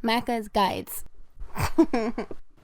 Macca's Guides.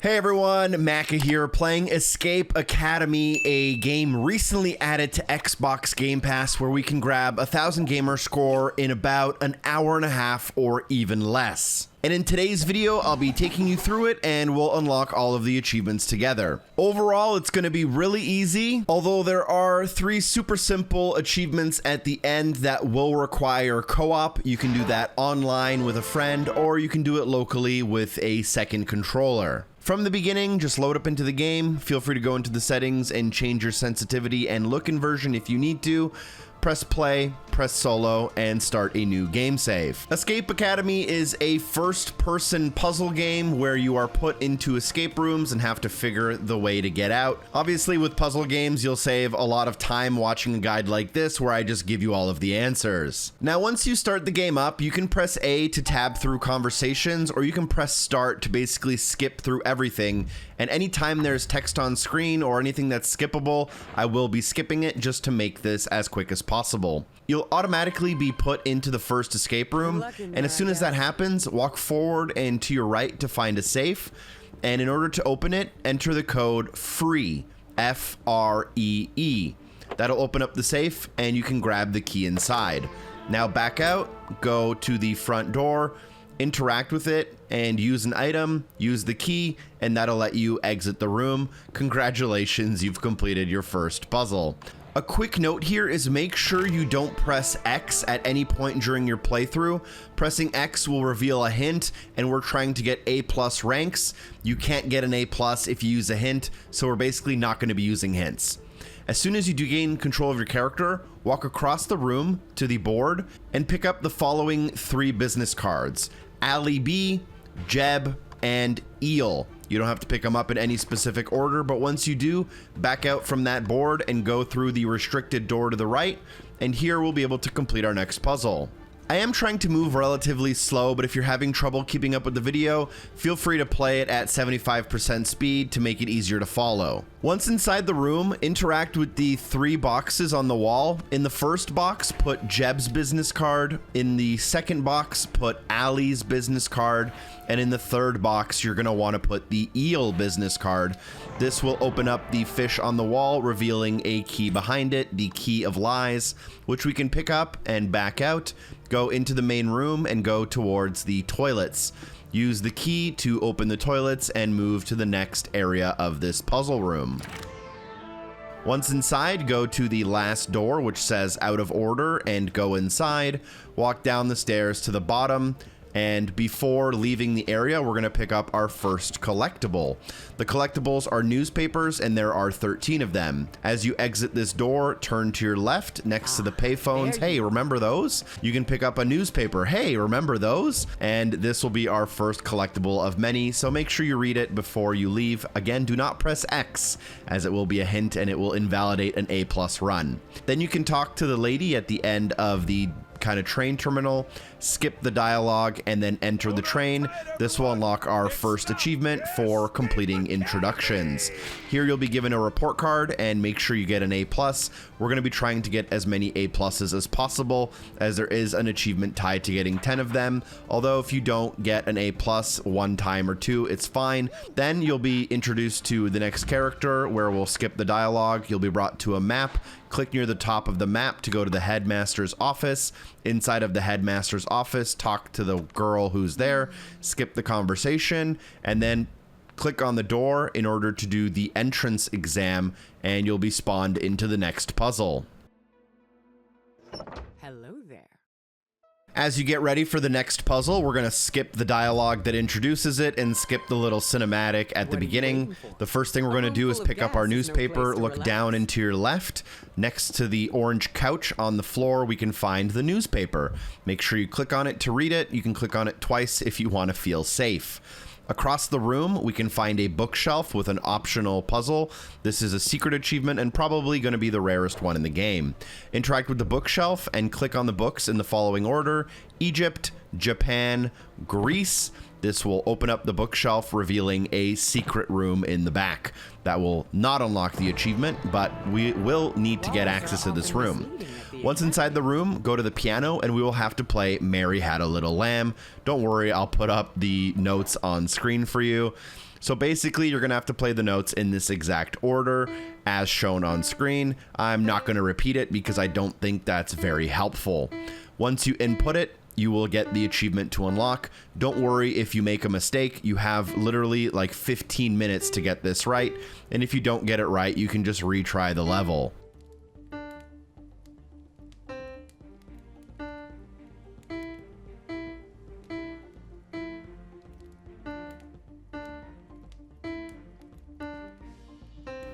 Hey everyone, Macca here, playing Escape Academy, a game recently added to Xbox Game Pass where we can grab 1,000 gamer score in about an hour and a half or even less. And in today's video, I'll be taking you through it and we'll unlock all of the achievements together. Overall, it's going to be really easy, although there are 3 super simple achievements at the end that will require co-op. You can do that online with a friend, or you can do it locally with a second controller. From the beginning, just load up into the game. Feel free to go into the settings and change your sensitivity and look inversion if you need to. Press play, press solo, and start a new game save. Escape Academy is a first-person puzzle game where you are put into escape rooms and have to figure the way to get out. Obviously, with puzzle games, you'll save a lot of time watching a guide like this where I just give you all of the answers. Now, once you start the game up, you can press A to tab through conversations, or you can press start to basically skip through everything. And anytime there's text on screen or anything that's skippable, I will be skipping it just to make this as quick as possible. You'll automatically be put into the first escape room, and as soon as that happens, walk forward and to your right to find a safe, and in order to open it, enter the code FREE, F-R-E-E. That'll open up the safe and you can grab the key inside. Now back out, go to the front door, interact with it, and use an item, use the key, and that'll let you exit the room. Congratulations, you've completed your first puzzle. A quick note here is make sure you don't press X at any point during your playthrough. Pressing X will reveal a hint, and we're trying to get A+ ranks. You can't get an A+ if you use a hint, so we're basically not going to be using hints. As soon as you do gain control of your character, walk across the room to the board and pick up the following 3 business cards: Ali B, Jeb, and Eel. You don't have to pick them up in any specific order, but once you do, back out from that board and go through the restricted door to the right, and here we'll be able to complete our next puzzle. I am trying to move relatively slow, but if you're having trouble keeping up with the video, feel free to play it at 75% speed to make it easier to follow. Once inside the room, interact with the 3 boxes on the wall. In the first box, put Jeb's business card. In the second box, put Ali's business card. And in the third box, you're gonna wanna put the Eel business card. This will open up the fish on the wall, revealing a key behind it, the key of lies, which we can pick up and back out, go into the main room and go towards the toilets. Use the key to open the toilets and move to the next area of this puzzle room. Once inside, go to the last door, which says out of order, and go inside. Walk down the stairs to the bottom. And before leaving the area, we're going to pick up our first collectible. The collectibles are newspapers, and there are 13 of them. As you exit this door, turn to your left next to the payphones. Hey, remember those? You can pick up a newspaper. Hey, remember those? And this will be our first collectible of many, so make sure you read it before you leave. Again, do not press X, as it will be a hint and it will invalidate an A+ run. Then you can talk to the lady at the end of the kind of train terminal, skip the dialogue, and then enter the train. This will unlock our first achievement for completing introductions. Here you'll be given a report card and make sure you get an A+. We're going to be trying to get as many A+ as possible, as there is an achievement tied to getting 10 of them. Although if you don't get an A+ one time or 2, it's fine. Then you'll be introduced to the next character, where we'll skip the dialogue. You'll be brought to a map. Click near the top of the map to go to the headmaster's office. Inside of the headmaster's office, talk to the girl who's there, skip the conversation, and then click on the door in order to do the entrance exam, and you'll be spawned into the next puzzle. Hello there. As you get ready for the next puzzle, we're going to skip the dialogue that introduces it and skip the little cinematic at the beginning. The first thing we're going to do is pick up our newspaper, look down and to your left. Next to the orange couch on the floor, we can find the newspaper. Make sure you click on it to read it. You can click on it twice if you want to feel safe. Across the room, we can find a bookshelf with an optional puzzle. This is a secret achievement and probably going to be the rarest one in the game. Interact with the bookshelf and click on the books in the following order: Egypt, Japan, Greece. This will open up the bookshelf, revealing a secret room in the back. That will not unlock the achievement, but we will need to get access to this room. Once inside the room, go to the piano, and we will have to play Mary Had a Little Lamb. Don't worry, I'll put up the notes on screen for you. So basically, you're going to have to play the notes in this exact order as shown on screen. I'm not going to repeat it because I don't think that's very helpful. Once you input it, you will get the achievement to unlock. Don't worry if you make a mistake. You have literally like 15 minutes to get this right. And if you don't get it right, you can just retry the level.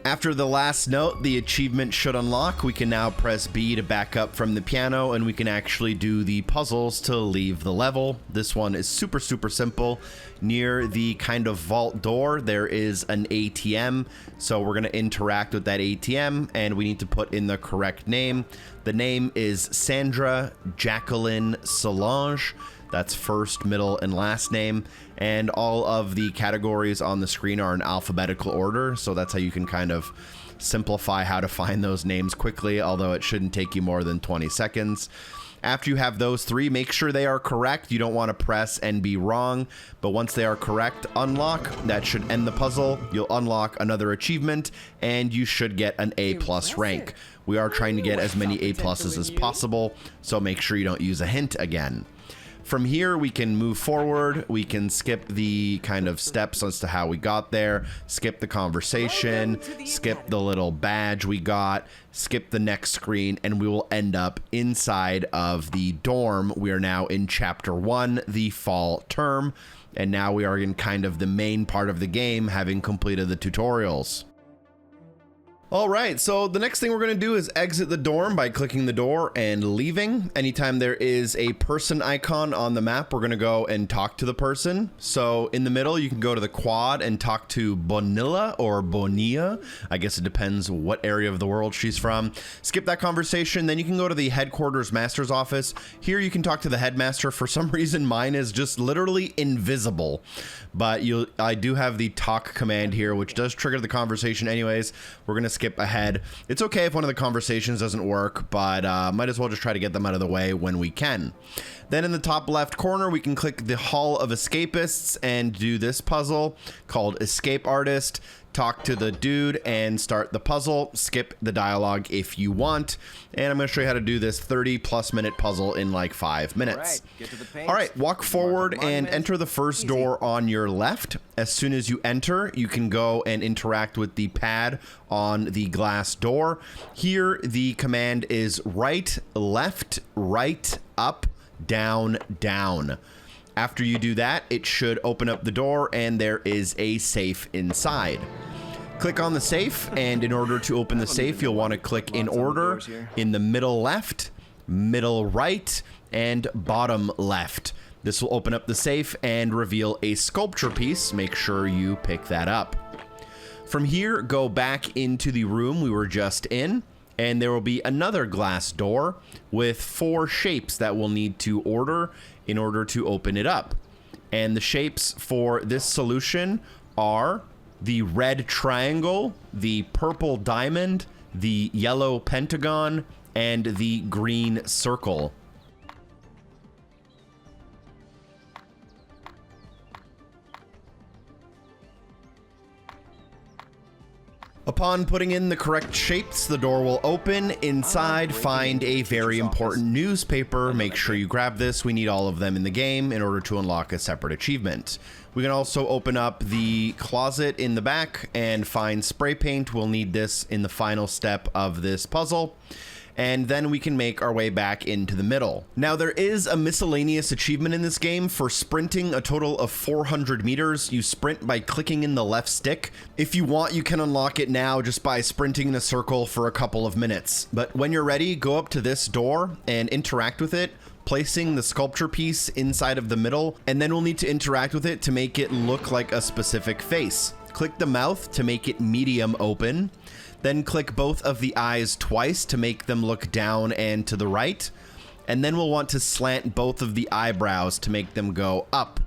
After the last note, the achievement should unlock. We can now press B to back up from the piano, and we can actually do the puzzles to leave the level. This one is super simple. Near the kind of vault door, there is an ATM. So we're going to interact with that ATM, and we need to put in the correct name. The name is Sandra Jacqueline Solange. That's first, middle, and last name. And all of the categories on the screen are in alphabetical order. So that's how you can kind of simplify how to find those names quickly, although it shouldn't take you more than 20 seconds. After you have those three, make sure they are correct. You don't want to press and be wrong. But once they are correct, unlock. That should end the puzzle. You'll unlock another achievement, and you should get an A+ rank. We are trying to get as many A+ as possible, so make sure you don't use a hint again. From here, we can move forward. We can skip the kind of steps as to how we got there, skip the conversation, skip the little badge we got, skip the next screen, and we will end up inside of the dorm. We are now in Chapter 1, the fall term, and now we are in kind of the main part of the game, having completed the tutorials. All right, so the next thing we're going to do is exit the dorm by clicking the door and leaving. Anytime there is a person icon on the map, we're going to go and talk to the person. So in the middle, you can go to the quad and talk to Bonilla or Bonilla. I guess it depends what area of the world she's from. Skip that conversation. Then you can go to the headquarters master's office. Here you can talk to the headmaster. For some reason, mine is just literally invisible. But I do have the talk command here, which does trigger the conversation anyways. We're going to skip ahead. It's okay if one of the conversations doesn't work, but might as well just try to get them out of the way when we can. Then in the top left corner, we can click the Hall of Escapists and do this puzzle called Escape Artist. Talk to the dude and start the puzzle. Skip the dialogue if you want. And I'm going to show you how to do this 30+ minute puzzle in like 5 minutes. All right, walk forward and enter the first door on your left. As soon as you enter, you can go and interact with the pad on the glass door. Here, the command is right, left, right, up, down, down. After you do that, it should open up the door and there is a safe inside. Click on the safe, and in order to open the safe, you'll want to click in order in the middle left, middle right, and bottom left. This will open up the safe and reveal a sculpture piece. Make sure you pick that up. From here, go back into the room we were just in, and there will be another glass door with 4 shapes that we'll need to order in order to open it up. And the shapes for this solution are the red triangle, the purple diamond, the yellow pentagon, and the green circle. Upon putting in the correct shapes, the door will open. Inside, find a very important newspaper. Make sure you grab this. We need all of them in the game in order to unlock a separate achievement. We can also open up the closet in the back and find spray paint. We'll need this in the final step of this puzzle. And then we can make our way back into the middle. Now, there is a miscellaneous achievement in this game for sprinting a total of 400 meters. You sprint by clicking in the left stick. If you want, you can unlock it now just by sprinting in a circle for a couple of minutes. But when you're ready, go up to this door and interact with it, placing the sculpture piece inside of the middle, and then we'll need to interact with it to make it look like a specific face. Click the mouth to make it medium open. Then click both of the eyes twice to make them look down and to the right. And then we'll want to slant both of the eyebrows to make them go up.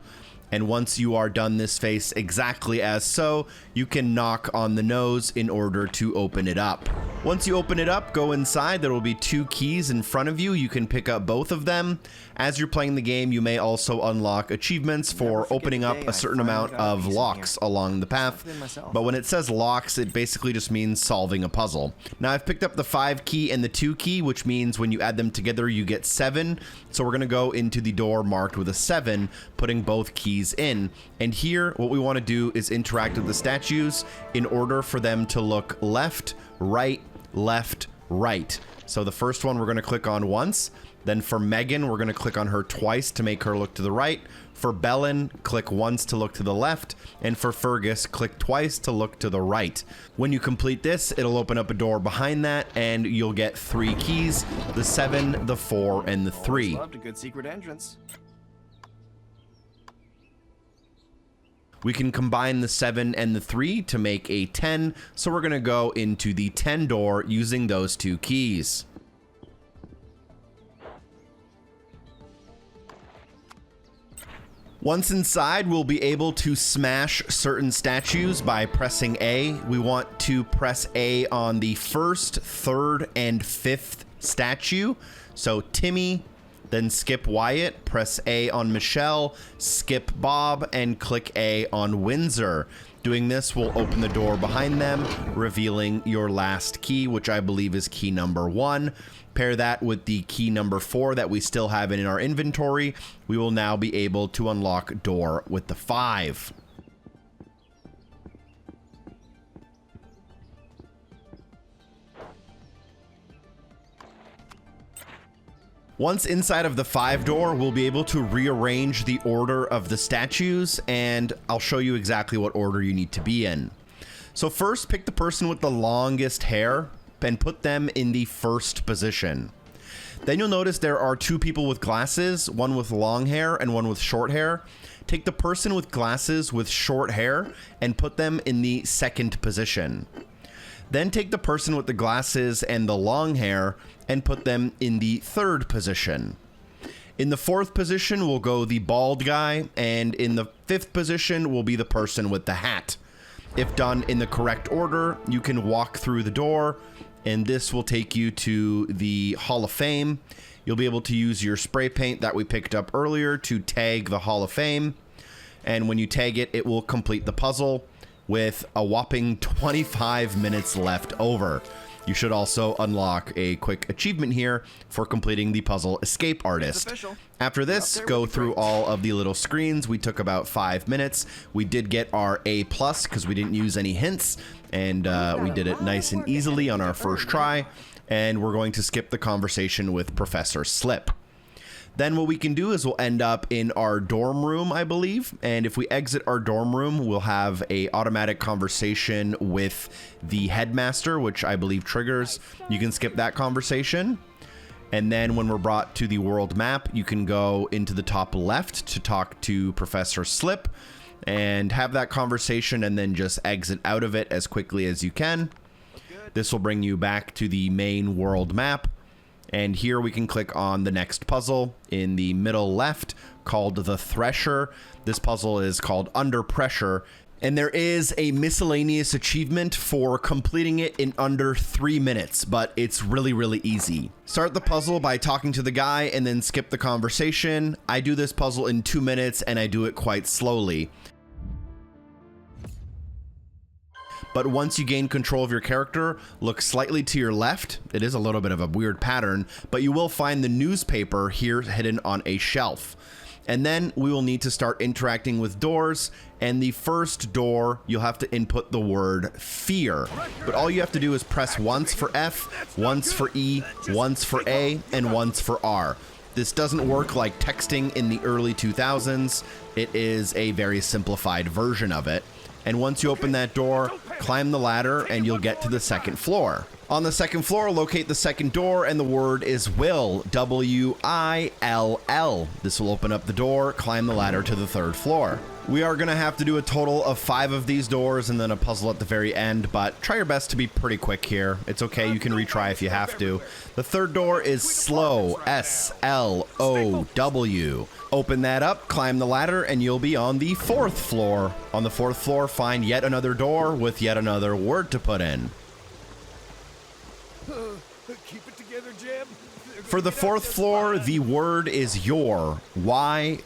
And once you are done this face exactly as so, you can knock on the nose in order to open it up. Once you open it up, go inside. There will be 2 keys in front of you. You can pick up both of them. As you're playing the game, you may also unlock achievements for opening up a certain amount of locks along the path. But when it says locks, it basically just means solving a puzzle. Now I've picked up the 5 key and the 2 key, which means when you add them together, you get 7. So we're gonna go into the door marked with a 7, putting both keys in. And here, what we wanna do is interact with the statues in order for them to look left, right, left, right. So the first one we're gonna click on once. Then for Megan, we're going to click on her twice to make her look to the right. For Bellin, click once to look to the left. And for Fergus, click twice to look to the right. When you complete this, it'll open up a door behind that, and you'll get 3 keys, the 7, the 4, and the 3. Loved a good secret entrance. We can combine the 7 and the 3 to make a 10, so we're going to go into the 10 door using those 2 keys. Once inside, we'll be able to smash certain statues by pressing A. We want to press A on the 1st, 3rd, and 5th statue. So Timmy, then skip Wyatt, press A on Michelle, skip Bob, and click A on Windsor. Doing this will open the door behind them, revealing your last key, which I believe is key number 1. Pair that with the key number 4 that we still have in our inventory. We will now be able to unlock door with the 5. Once inside of the 5 door, we'll be able to rearrange the order of the statues, and I'll show you exactly what order you need to be in. So first, pick the person with the longest hair and put them in the 1st position. Then you'll notice there are 2 people with glasses, one with long hair and one with short hair. Take the person with glasses with short hair and put them in the 2nd position. Then take the person with the glasses and the long hair and put them in the 3rd position. In the 4th position, we'll go the bald guy, and in the 5th position will be the person with the hat. If done in the correct order, you can walk through the door, and this will take you to the Hall of Fame. You'll be able to use your spray paint that we picked up earlier to tag the Hall of Fame. And when you tag it, it will complete the puzzle with a whopping 25 minutes left over. You should also unlock a quick achievement here for completing the puzzle Escape Artist. After this, go through all of the little screens. We took about 5 minutes. We did get our A+ because we didn't use any hints, and we did it nice and easily on our first try. And we're going to skip the conversation with Professor Slip. Then what we can do is we'll end up in our dorm room, I believe. And if we exit our dorm room, we'll have a automatic conversation with the headmaster, which I believe triggers. You can skip that conversation. And then when we're brought to the world map, you can go into the top left to talk to Professor Slip and have that conversation, and then just exit out of it as quickly as you can. This will bring you back to the main world map. And here we can click on the next puzzle in the middle left called the Thresher. This puzzle is called Under Pressure. And there is a miscellaneous achievement for completing it in under 3 minutes, but it's really, really easy. Start the puzzle by talking to the guy and then skip the conversation. I do this puzzle in 2 minutes and I do it quite slowly. But once you gain control of your character, look slightly to your left. It is a little bit of a weird pattern, but you will find the newspaper here hidden on a shelf. And then we will need to start interacting with doors. And the first door, you'll have to input the word fear. But all you have to do is press once for F, once for E, once for A, and once for R. This doesn't work like texting in the early 2000s. It is a very simplified version of it. And once you open that door, climb the ladder and you'll get to the 2nd floor. On the second floor, locate the second door, and the word is will, W-I-L-L. This will open up the door, climb the ladder to the third floor. We are going to have to do a total of 5 of these doors and then a puzzle at the very end, but try your best to be pretty quick here. It's okay, you can retry if you have to. The third door is slow, S-L-O-W. Open that up, climb the ladder, and you'll be on the 4th floor. On the 4th floor, find yet another door with yet another word to put in. Keep it together, Jeb. For the 4th floor, the word is your, Y-O-U-R.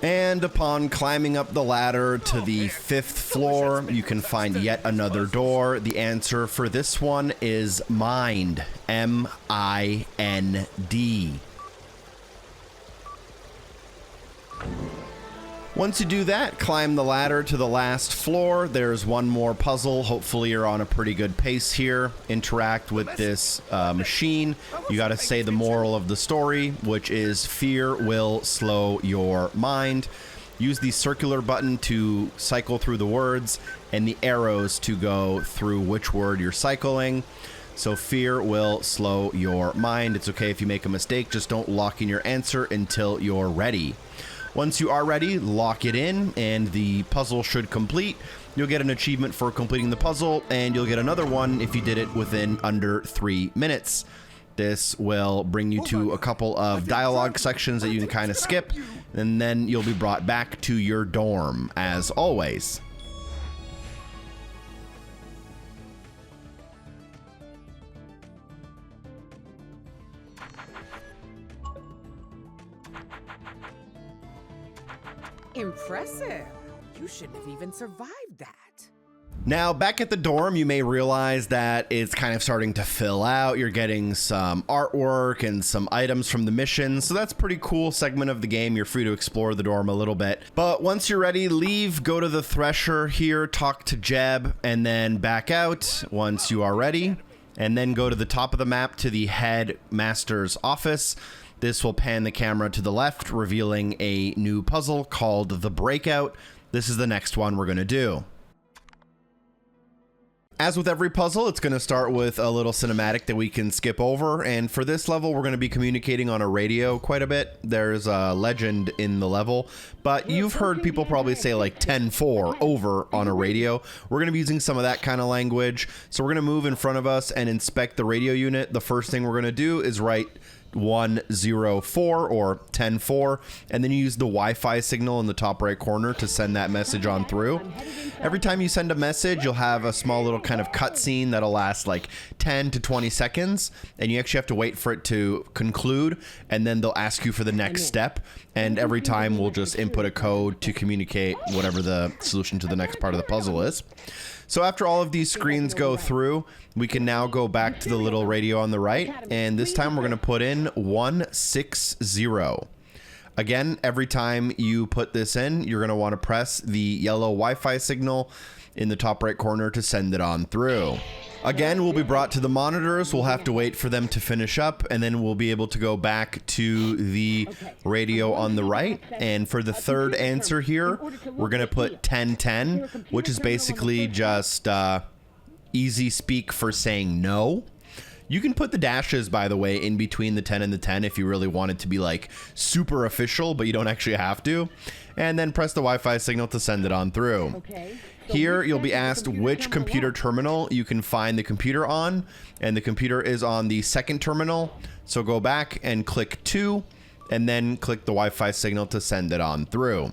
And upon climbing up the ladder to the 5th floor, you can find yet another door. The answer for this one is mind, M-I-N-D. Once you do that, climb the ladder to the last floor. There's one more puzzle. Hopefully you're on a pretty good pace here. Interact with this machine. You got to say the moral of the story, which is fear will slow your mind. Use the circular button to cycle through the words and the arrows to go through which word you're cycling. So fear will slow your mind. It's okay if you make a mistake. Just don't lock in your answer until you're ready. Once you are ready, lock it in, and the puzzle should complete. You'll get an achievement for completing the puzzle, and you'll get another one if you did it within under 3 minutes. This will bring you to a couple of dialogue sections that you can kind of skip, and then you'll be brought back to your dorm, as always. Impressive. You shouldn't have even survived that. Now, back at the dorm, you may realize that it's kind of starting to fill out. You're getting some artwork and some items from the missions, so that's a pretty cool segment of the game. You're free to explore the dorm a little bit. But once you're ready, leave, go to the Thresher here, talk to Jeb, and then back out once you are ready. And then go to the top of the map to the headmaster's office. This will pan the camera to the left, revealing a new puzzle called the Breakout. This is the next one we're going to do. As with every puzzle, it's going to start with a little cinematic that we can skip over. And for this level, we're going to be communicating on a radio quite a bit. There's a legend in the level, but you've heard people probably say like 10-4 over on a radio. We're going to be using some of that kind of language. So we're going to move in front of us and inspect the radio unit. The first thing we're going to do is write 104 or 10-4, and then you use the Wi-Fi signal in the top right corner to send that message on through. Every time you send a message, you'll have a small little kind of cutscene that'll last like 10 to 20 seconds, and you actually have to wait for it to conclude, and then they'll ask you for the next step. And every time we'll just input a code to communicate whatever the solution to the next part of the puzzle is. So after all of these screens go through, we can now go back to the little radio on the right, and this time we're going to put in 160. Again, every time you put this in, you're going to want to press the yellow Wi-Fi signal in the top right corner to send it on through. Again, we'll be brought to the monitors. We'll have to wait for them to finish up, and then we'll be able to go back to the radio on the right. And for the third answer here, we're going to put 1010, which is basically just easy speak for saying no. You can put the dashes, by the way, in between the 10 and the 10 if you really want it to be like super official, but you don't actually have to. And then press the Wi-Fi signal to send it on through. Here, you'll be asked which computer terminal you can find the computer on, and the computer is on the second terminal. So go back and click 2, and then click the Wi-Fi signal to send it on through.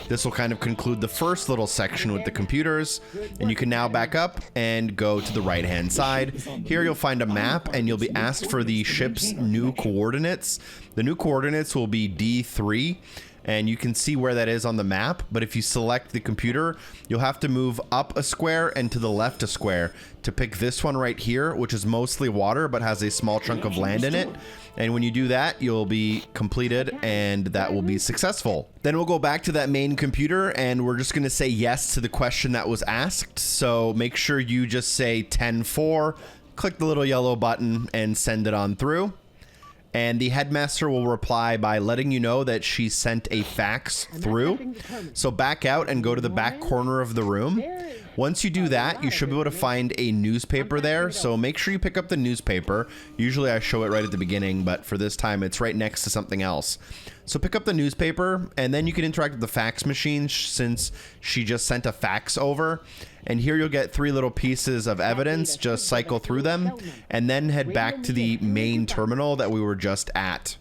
This will kind of conclude the first little section with the computers, and you can now back up and go to the right-hand side. Here you'll find a map, and you'll be asked for the ship's new coordinates. The new coordinates will be D3, and you can see where that is on the map, but if you select the computer, you'll have to move up a square and to the left a square to pick this one right here, which is mostly water but has a small chunk of land in it. And when you do that, you'll be completed, and that will be successful. Then we'll go back to that main computer, and we're just going to say yes to the question that was asked. So make sure you just say 10-4, click the little yellow button, and send it on through. And the headmaster will reply by letting you know that she sent a fax through. So back out and go to the back corner of the room. Once you do that, you should be able to find a newspaper there. So make sure you pick up the newspaper. Usually I show it right at the beginning, but for this time it's right next to something else. So pick up the newspaper, and then you can interact with the fax machine since she just sent a fax over. And here you'll get 3 little pieces of evidence. Just cycle through them and then head back to the main terminal that we were just at.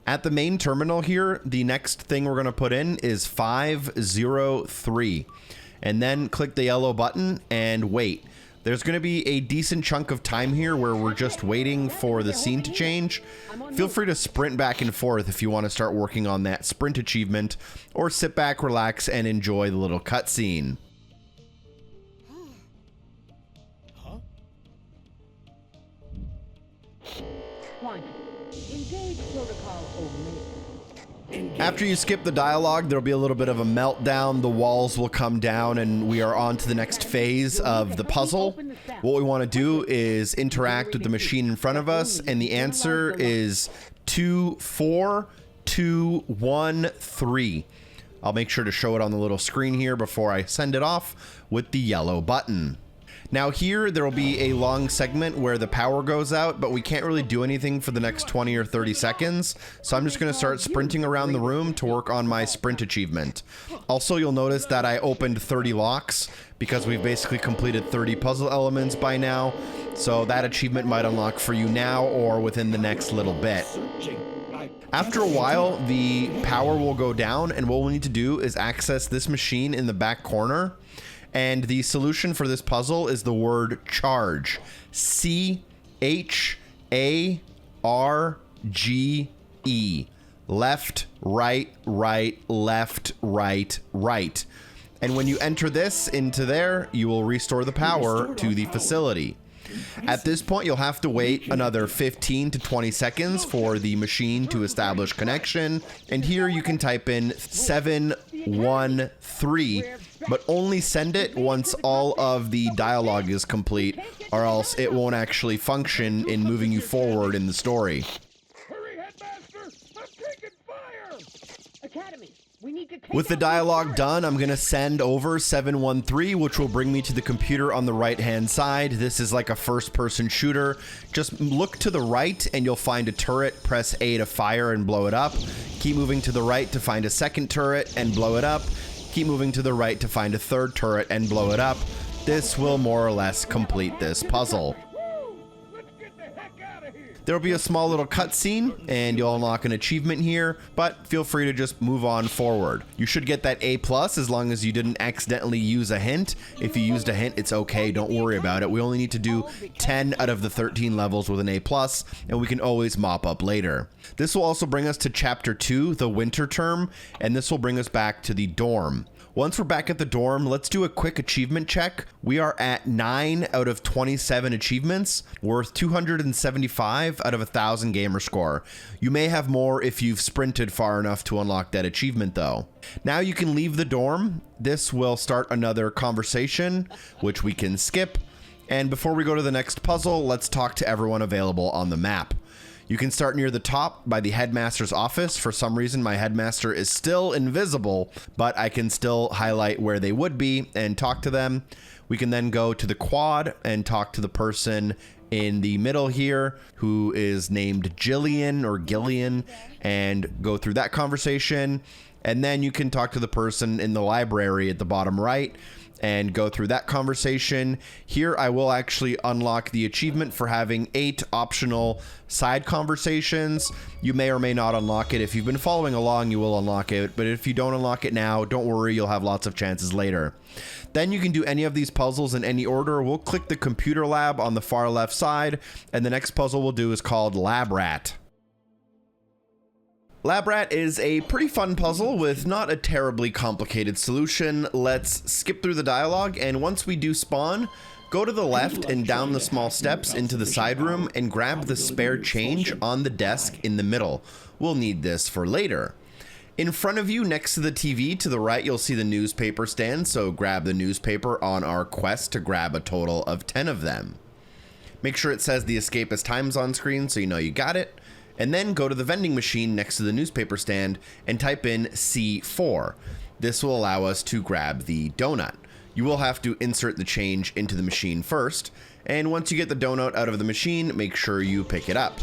At the main terminal here, the next thing we're going to put in is 503. And then click the yellow button and wait. There's going to be a decent chunk of time here where we're just waiting for the scene to change. Feel free to sprint back and forth if you want to start working on that sprint achievement, or sit back, relax, and enjoy the little cutscene. Engage protocol only. After you skip the dialogue, there'll be a little bit of a meltdown. The walls will come down and we are on to the next phase of the puzzle. What we want to do is interact with the machine in front of us, and the answer is 24213. I'll make sure to show it on the little screen here before I send it off with the yellow button. Now here, there will be a long segment where the power goes out, but we can't really do anything for the next 20 or 30 seconds. So I'm just going to start sprinting around the room to work on my sprint achievement. Also, you'll notice that I opened 30 locks because we've basically completed 30 puzzle elements by now. So that achievement might unlock for you now or within the next little bit. After a while, the power will go down, and what we'll need to do is access this machine in the back corner. And the solution for this puzzle is the word charge. C-H-A-R-G-E. Left, right, right, left, right, right. And when you enter this into there, you will restore the power to the facility. At this point, you'll have to wait another 15 to 20 seconds for the machine to establish connection. And here you can type in 713, but only send it once all of the dialogue is complete, or else it won't actually function in moving you forward in the story. Hurry, Headmaster! I'm taking fire! Academy, we need to take With the dialogue done, I'm going to send over 713, which will bring me to the computer on the right-hand side. This is like a first-person shooter. Just look to the right and you'll find a turret. Press A to fire and blow it up. Keep moving to the right to find a second turret and blow it up. Keep moving to the right to find a third turret and blow it up. This will more or less complete this puzzle. Let's get the heck out of here! There will be a small little cutscene, and you'll unlock an achievement here, but feel free to just move on forward. You should get that A+ as long as you didn't accidentally use a hint. If you used a hint, it's okay, don't worry about it. We only need to do 10 out of the 13 levels with an A+, and we can always mop up later. This will also bring us to Chapter 2, the winter term, and this will bring us back to the dorm. Once we're back at the dorm, let's do a quick achievement check. We are at 9 out of 27 achievements, worth 275 out of 1,000 gamer score. You may have more if you've sprinted far enough to unlock that achievement though. Now you can leave the dorm. This will start another conversation, which we can skip. And before we go to the next puzzle, let's talk to everyone available on the map. You can start near the top by the headmaster's office. For some reason, my headmaster is still invisible, but I can still highlight where they would be and talk to them. We can then go to the quad and talk to the person in the middle here who is named Jillian or Gillian, and go through that conversation. And then you can talk to the person in the library at the bottom right and go through that conversation. Here I will actually unlock the achievement for having 8 optional side conversations. You may or may not unlock it. If you've been following along, you will unlock it, but if you don't unlock it now, don't worry, you'll have lots of chances later. Then you can do any of these puzzles in any order. We'll click the computer lab on the far left side, and the next puzzle we'll do is called Lab Rat. Lab Rat is a pretty fun puzzle with not a terribly complicated solution. Let's skip through the dialogue, and once we do spawn, go to the left and down the small steps into the side room and grab the spare change on the desk in the middle. We'll need this for later. In front of you, next to the TV to the right, you'll see the newspaper stand, so grab the newspaper on our quest to grab a total of 10 of them. Make sure it says the escapist times on screen so you know you got it. and then go to the vending machine next to the newspaper stand and type in C4. This will allow us to grab the donut. You will have to insert the change into the machine first, and once you get the donut out of the machine, make sure you pick it up.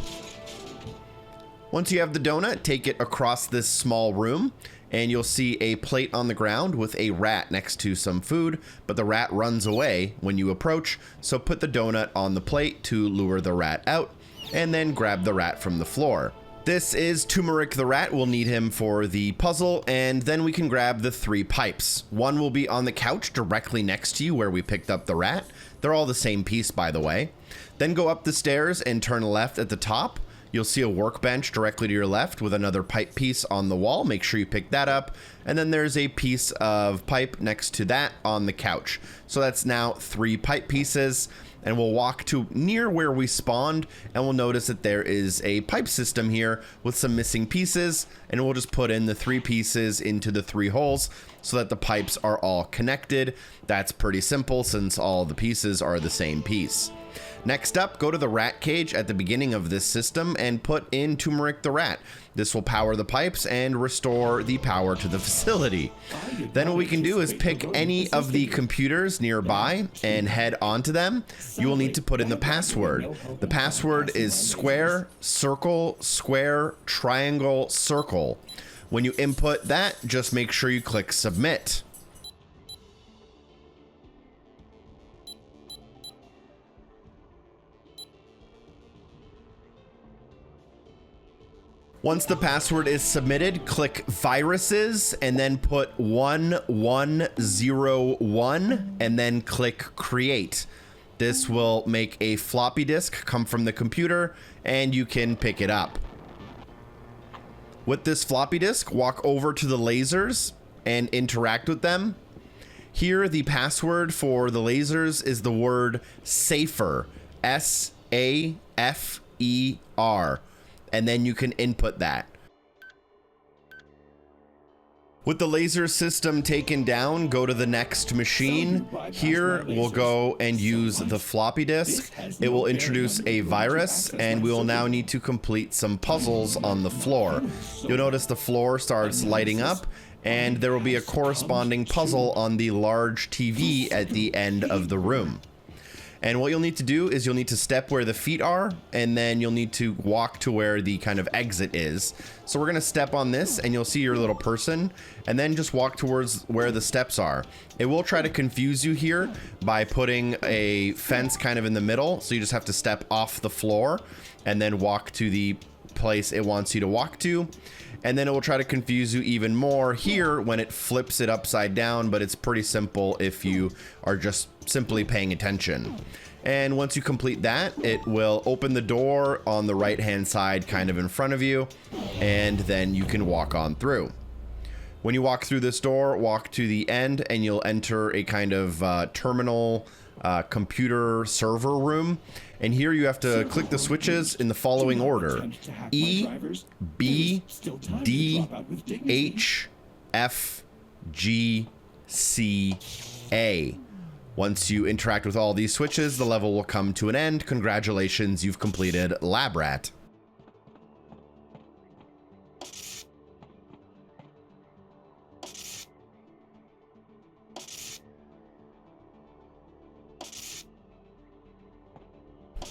Once you have the donut, take it across this small room, and you'll see a plate on the ground with a rat next to some food, but the rat runs away when you approach, so put the donut on the plate to lure the rat out, and then grab the rat from the floor. This is Turmeric the rat. We'll need him for the puzzle, and then we can grab the 3 pipes. One will be on the couch directly next to you where we picked up the rat. They're all the same piece, by the way. Then go up the stairs and turn left at the top. You'll see a workbench directly to your left with another pipe piece on the wall. Make sure you pick that up. And then there's a piece of pipe next to that on the couch. So that's now 3 pipe pieces. And we'll walk to near where we spawned, and we'll notice that there is a pipe system here with some missing pieces, and we'll just put in the 3 pieces into the 3 holes so that the pipes are all connected. That's pretty simple since all the pieces are the same piece. Next up, go to the rat cage at the beginning of this system and put in Turmeric the rat. This will power the pipes and restore the power to the facility. Then what we can do is pick any of the computers nearby and head onto them. You will need to put in the password. The password is square, circle, square, triangle, circle. When you input that, just make sure you click submit. Once the password is submitted, click viruses and then put 1101 and then click create. This will make a floppy disk come from the computer and you can pick it up. With this floppy disk, walk over to the lasers and interact with them. Here, the password for the lasers is the word safer, S-A-F-E-R. And then you can input that. With the laser system taken down, go to the next machine. Here, we'll go and use the floppy disk. It will introduce a virus, and we will now need to complete some puzzles on the floor. You'll notice the floor starts lighting up, and there will be a corresponding puzzle on the large TV at the end of the room. And what you'll need to do is you'll need to step where the feet are, and then you'll need to walk to where the kind of exit is. So we're gonna step on this, and you'll see your little person, and then just walk towards where the steps are. It will try to confuse you here by putting a fence kind of in the middle, so you just have to step off the floor, and then walk to the place it wants you to walk to. And then it will try to confuse you even more here when it flips it upside down, but it's pretty simple if you are just simply paying attention. And once you complete that, it will open the door on the right-hand side kind of in front of you, and then you can walk on through. When you walk through this door, walk to the end, and you'll enter a kind of terminal computer server room. And here you have to click the switches in the following order: E, B, D, H, F, G, C, A. Once you interact with all these switches, the level will come to an end. Congratulations, you've completed Lab Rat.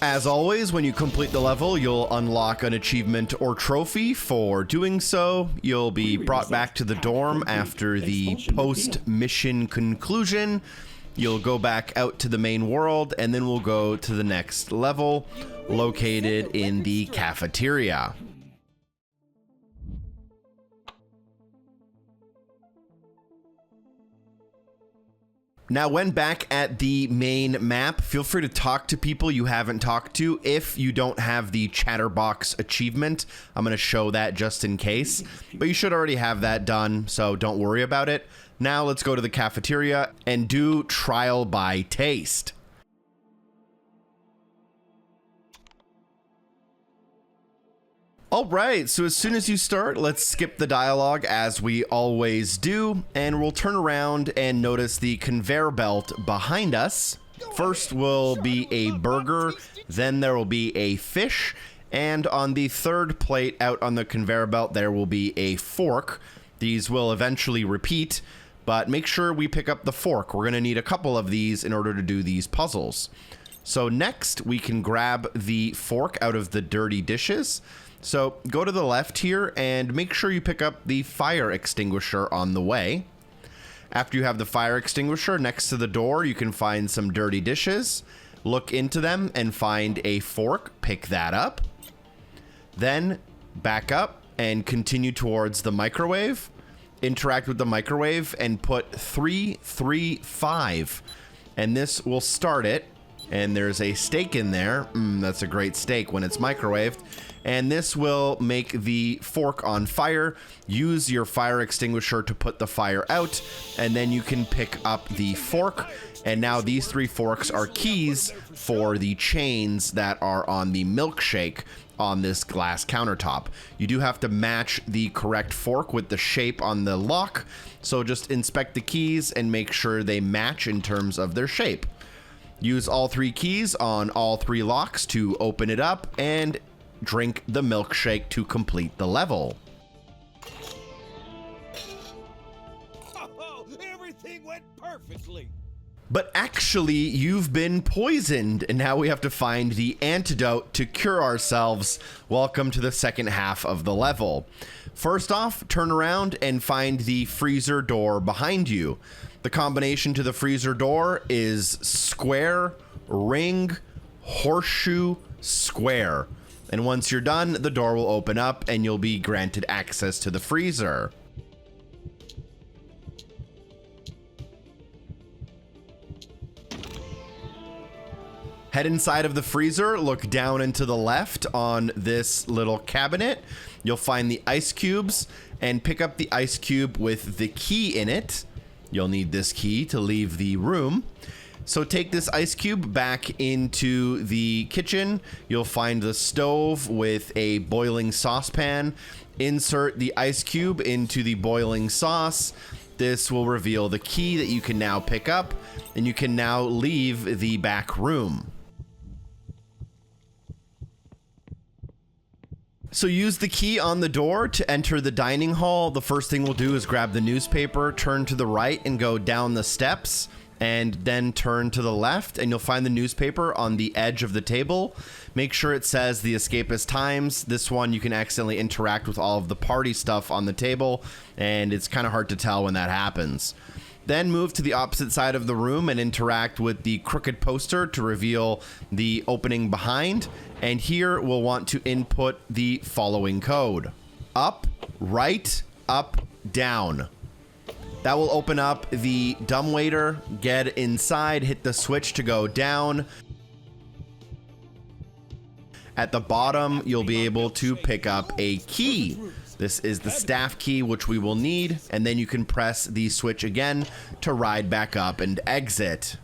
As always, when you complete the level, you'll unlock an achievement or trophy. For doing so, you'll be brought back to the dorm after the post-mission conclusion. You'll go back out to the main world, and then we'll go to the next level, located in the cafeteria. Now, when back at the main map, feel free to talk to people you haven't talked to if you don't have the Chatterbox achievement. I'm going to show that just in case, but you should already have that done, so don't worry about it. Now let's go to the cafeteria and do Trial by Taste. All right, so as soon as you start, let's skip the dialogue as we always do, and we'll turn around and notice the conveyor belt behind us. First will be a burger, then there will be a fish, And on the third plate out on the conveyor belt, there will be a fork. These will eventually repeat, but make sure we pick up the fork. We're going to need a couple of these in order to do these puzzles. So next, we can grab the fork out of the dirty dishes. So go to the left here and make sure you pick up the fire extinguisher on the way. After you have the fire extinguisher next to the door, you can find some dirty dishes. Look into them and find a fork. Pick that up. Then back up and continue towards the microwave. Interact with the microwave and put 335. And this will start it. And there's a steak in there. That's a great steak when it's microwaved. And this will make the fork on fire. Use your fire extinguisher to put the fire out, and then you can pick up the fork. And now these 3 forks are keys for the chains that are on the milkshake on this glass countertop. You do have to match the correct fork with the shape on the lock, so just inspect the keys and make sure they match in terms of their shape. Use all 3 keys on all 3 locks to open it up and drink the milkshake to complete the level. Oh, everything went perfectly. But actually, you've been poisoned, and now we have to find the antidote to cure ourselves. Welcome to the second half of the level. First off, turn around and find the freezer door behind you. The combination to the freezer door is square, ring, horseshoe, square. And once you're done, the door will open up and you'll be granted access to the freezer. Head inside of the freezer, look down and to the left on this little cabinet. You'll find the ice cubes and pick up the ice cube with the key in it. You'll need this key to leave the room. So take this ice cube back into the kitchen. You'll find the stove with a boiling saucepan. Insert the ice cube into the boiling sauce. This will reveal the key that you can now pick up, and you can now leave the back room. So use the key on the door to enter the dining hall. The first thing we'll do is grab the newspaper, turn to the right and go down the steps, and then turn to the left and you'll find the newspaper on the edge of the table. Make sure it says the escapist times. This one you can accidentally interact with all of the party stuff on the table, and it's kind of hard to tell when that happens. Then move to the opposite side of the room and interact with the crooked poster to reveal the opening behind. And here we'll want to input the following code: up, right, up, down. That will open up the dumbwaiter. Get inside, hit the switch to go down. At the bottom, you'll be able to pick up a key. This is the staff key, which we will need, and then you can press the switch again to ride back up and exit.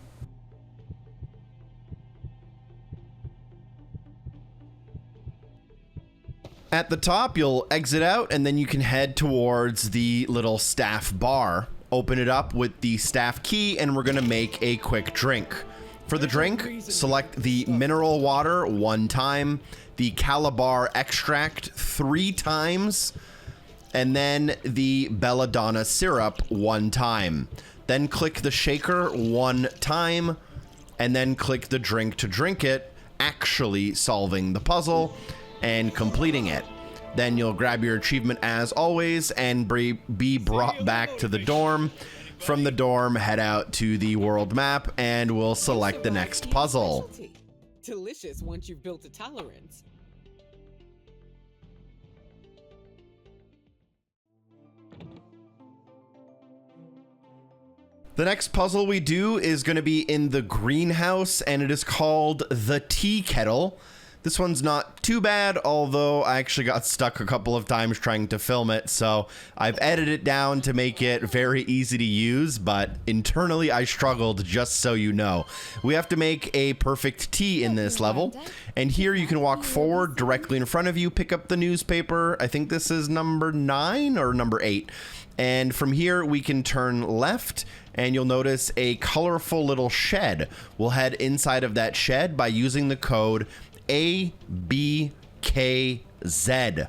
At the top, you'll exit out, and then you can head towards the little staff bar. Open it up with the staff key, and we're gonna make a quick drink. For the drink, select the mineral water 1 time, the Calabar extract 3 times, and then the belladonna syrup 1 time. Then click the shaker 1 time, and then click the drink to drink it, actually solving the puzzle and completing it. Then you'll grab your achievement as always and be brought back to the dorm. From the dorm, head out to the world map and we'll select the next puzzle. Delicious once you've built a tolerance. The next puzzle we do is going to be in the greenhouse, and it is called the Tea Kettle. This one's not too bad, although I actually got stuck a couple of times trying to film it, so I've edited it down to make it very easy to use, but internally I struggled, just so you know. We have to make a perfect tea in this level, and here you can walk forward directly in front of you, pick up the newspaper. I think this is number 9 or number 8. And from here we can turn left, and you'll notice a colorful little shed. We'll head inside of that shed by using the code ABK. ThatNlCKster.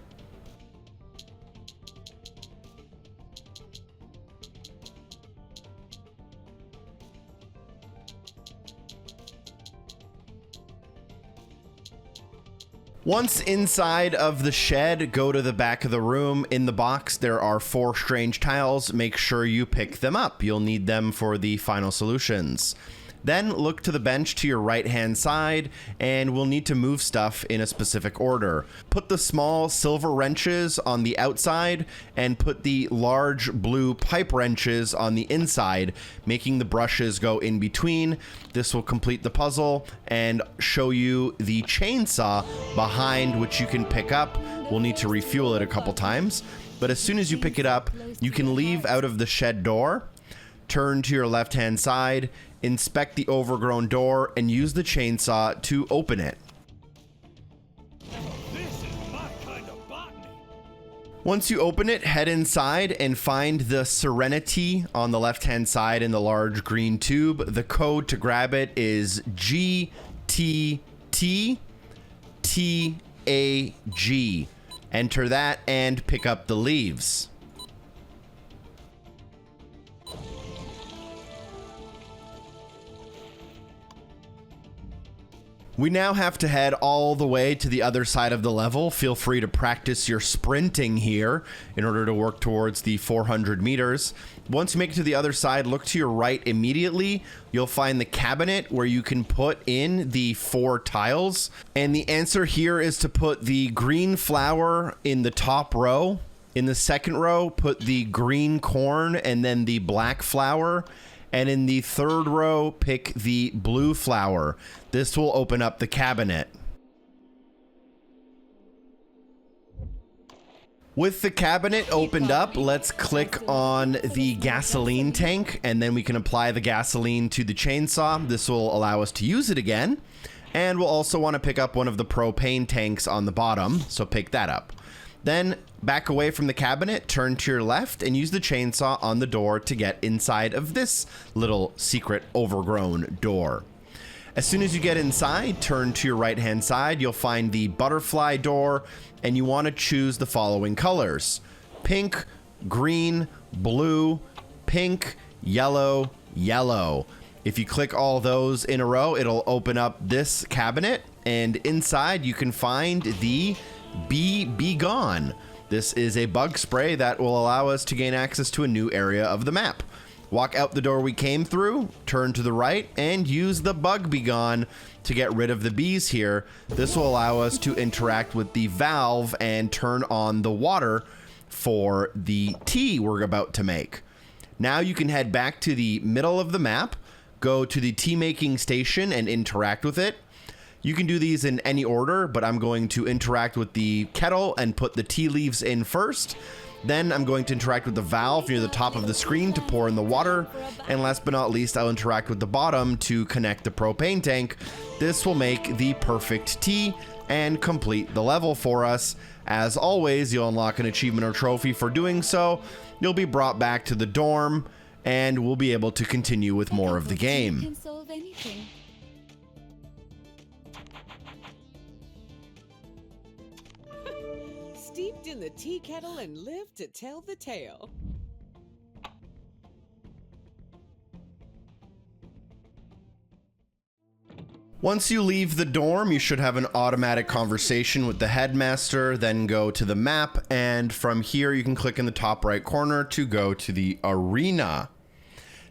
Once inside of the shed, go to the back of the room. In the box, there are 4 strange tiles. Make sure you pick them up. You'll need them for the final solutions. Then look to the bench to your right-hand side, and we'll need to move stuff in a specific order. Put the small silver wrenches on the outside, and put the large blue pipe wrenches on the inside, making the brushes go in between. This will complete the puzzle and show you the chainsaw behind, which you can pick up. We'll need to refuel it a couple times, but as soon as you pick it up, you can leave out of the shed door, turn to your left-hand side, inspect the overgrown door, and use the chainsaw to open it. This is my kind of botany. Once you open it, head inside and find the Serenity on the left-hand side in the large green tube. The code to grab it is GTTTAG. Enter that and pick up the leaves. We now have to head all the way to the other side of the level. Feel free to practice your sprinting here in order to work towards the 400 meters. Once you make it to the other side, look to your right immediately. You'll find the cabinet where you can put in the 4 tiles. And the answer here is to put the green flower in the top row. In the second row, put the green corn and then the black flower. And in the third row, pick the blue flower. This will open up the cabinet. With the cabinet opened up, let's click on the gasoline tank, and then we can apply the gasoline to the chainsaw. This will allow us to use it again. And we'll also want to pick up one of the propane tanks on the bottom, so pick that up. Then back away from the cabinet, turn to your left, and use the chainsaw on the door to get inside of this little secret overgrown door. As soon as you get inside, turn to your right-hand side. You'll find the butterfly door, and you want to choose the following colors: pink, green, blue, pink, yellow, yellow. If you click all those in a row, it'll open up this cabinet, and inside you can find the Be Gone. This is a bug spray that will allow us to gain access to a new area of the map. Walk out the door we came through, turn to the right, and use the Bug Be Gone to get rid of the bees here. This will allow us to interact with the valve and turn on the water for the tea we're about to make. Now you can head back to the middle of the map, go to the tea making station and interact with it. You can do these in any order, but I'm going to interact with the kettle and put the tea leaves in first. Then I'm going to interact with the valve near the top of the screen to pour in the water. And last but not least, I'll interact with the bottom to connect the propane tank. This will make the perfect tea and complete the level for us. As always, you'll unlock an achievement or trophy for doing so. You'll be brought back to the dorm, and we'll be able to continue with more of the game. Steeped in the tea kettle and lived to tell the tale. Once you leave the dorm, you should have an automatic conversation with the headmaster, then go to the map, and from here you can click in the top right corner to go to the arena.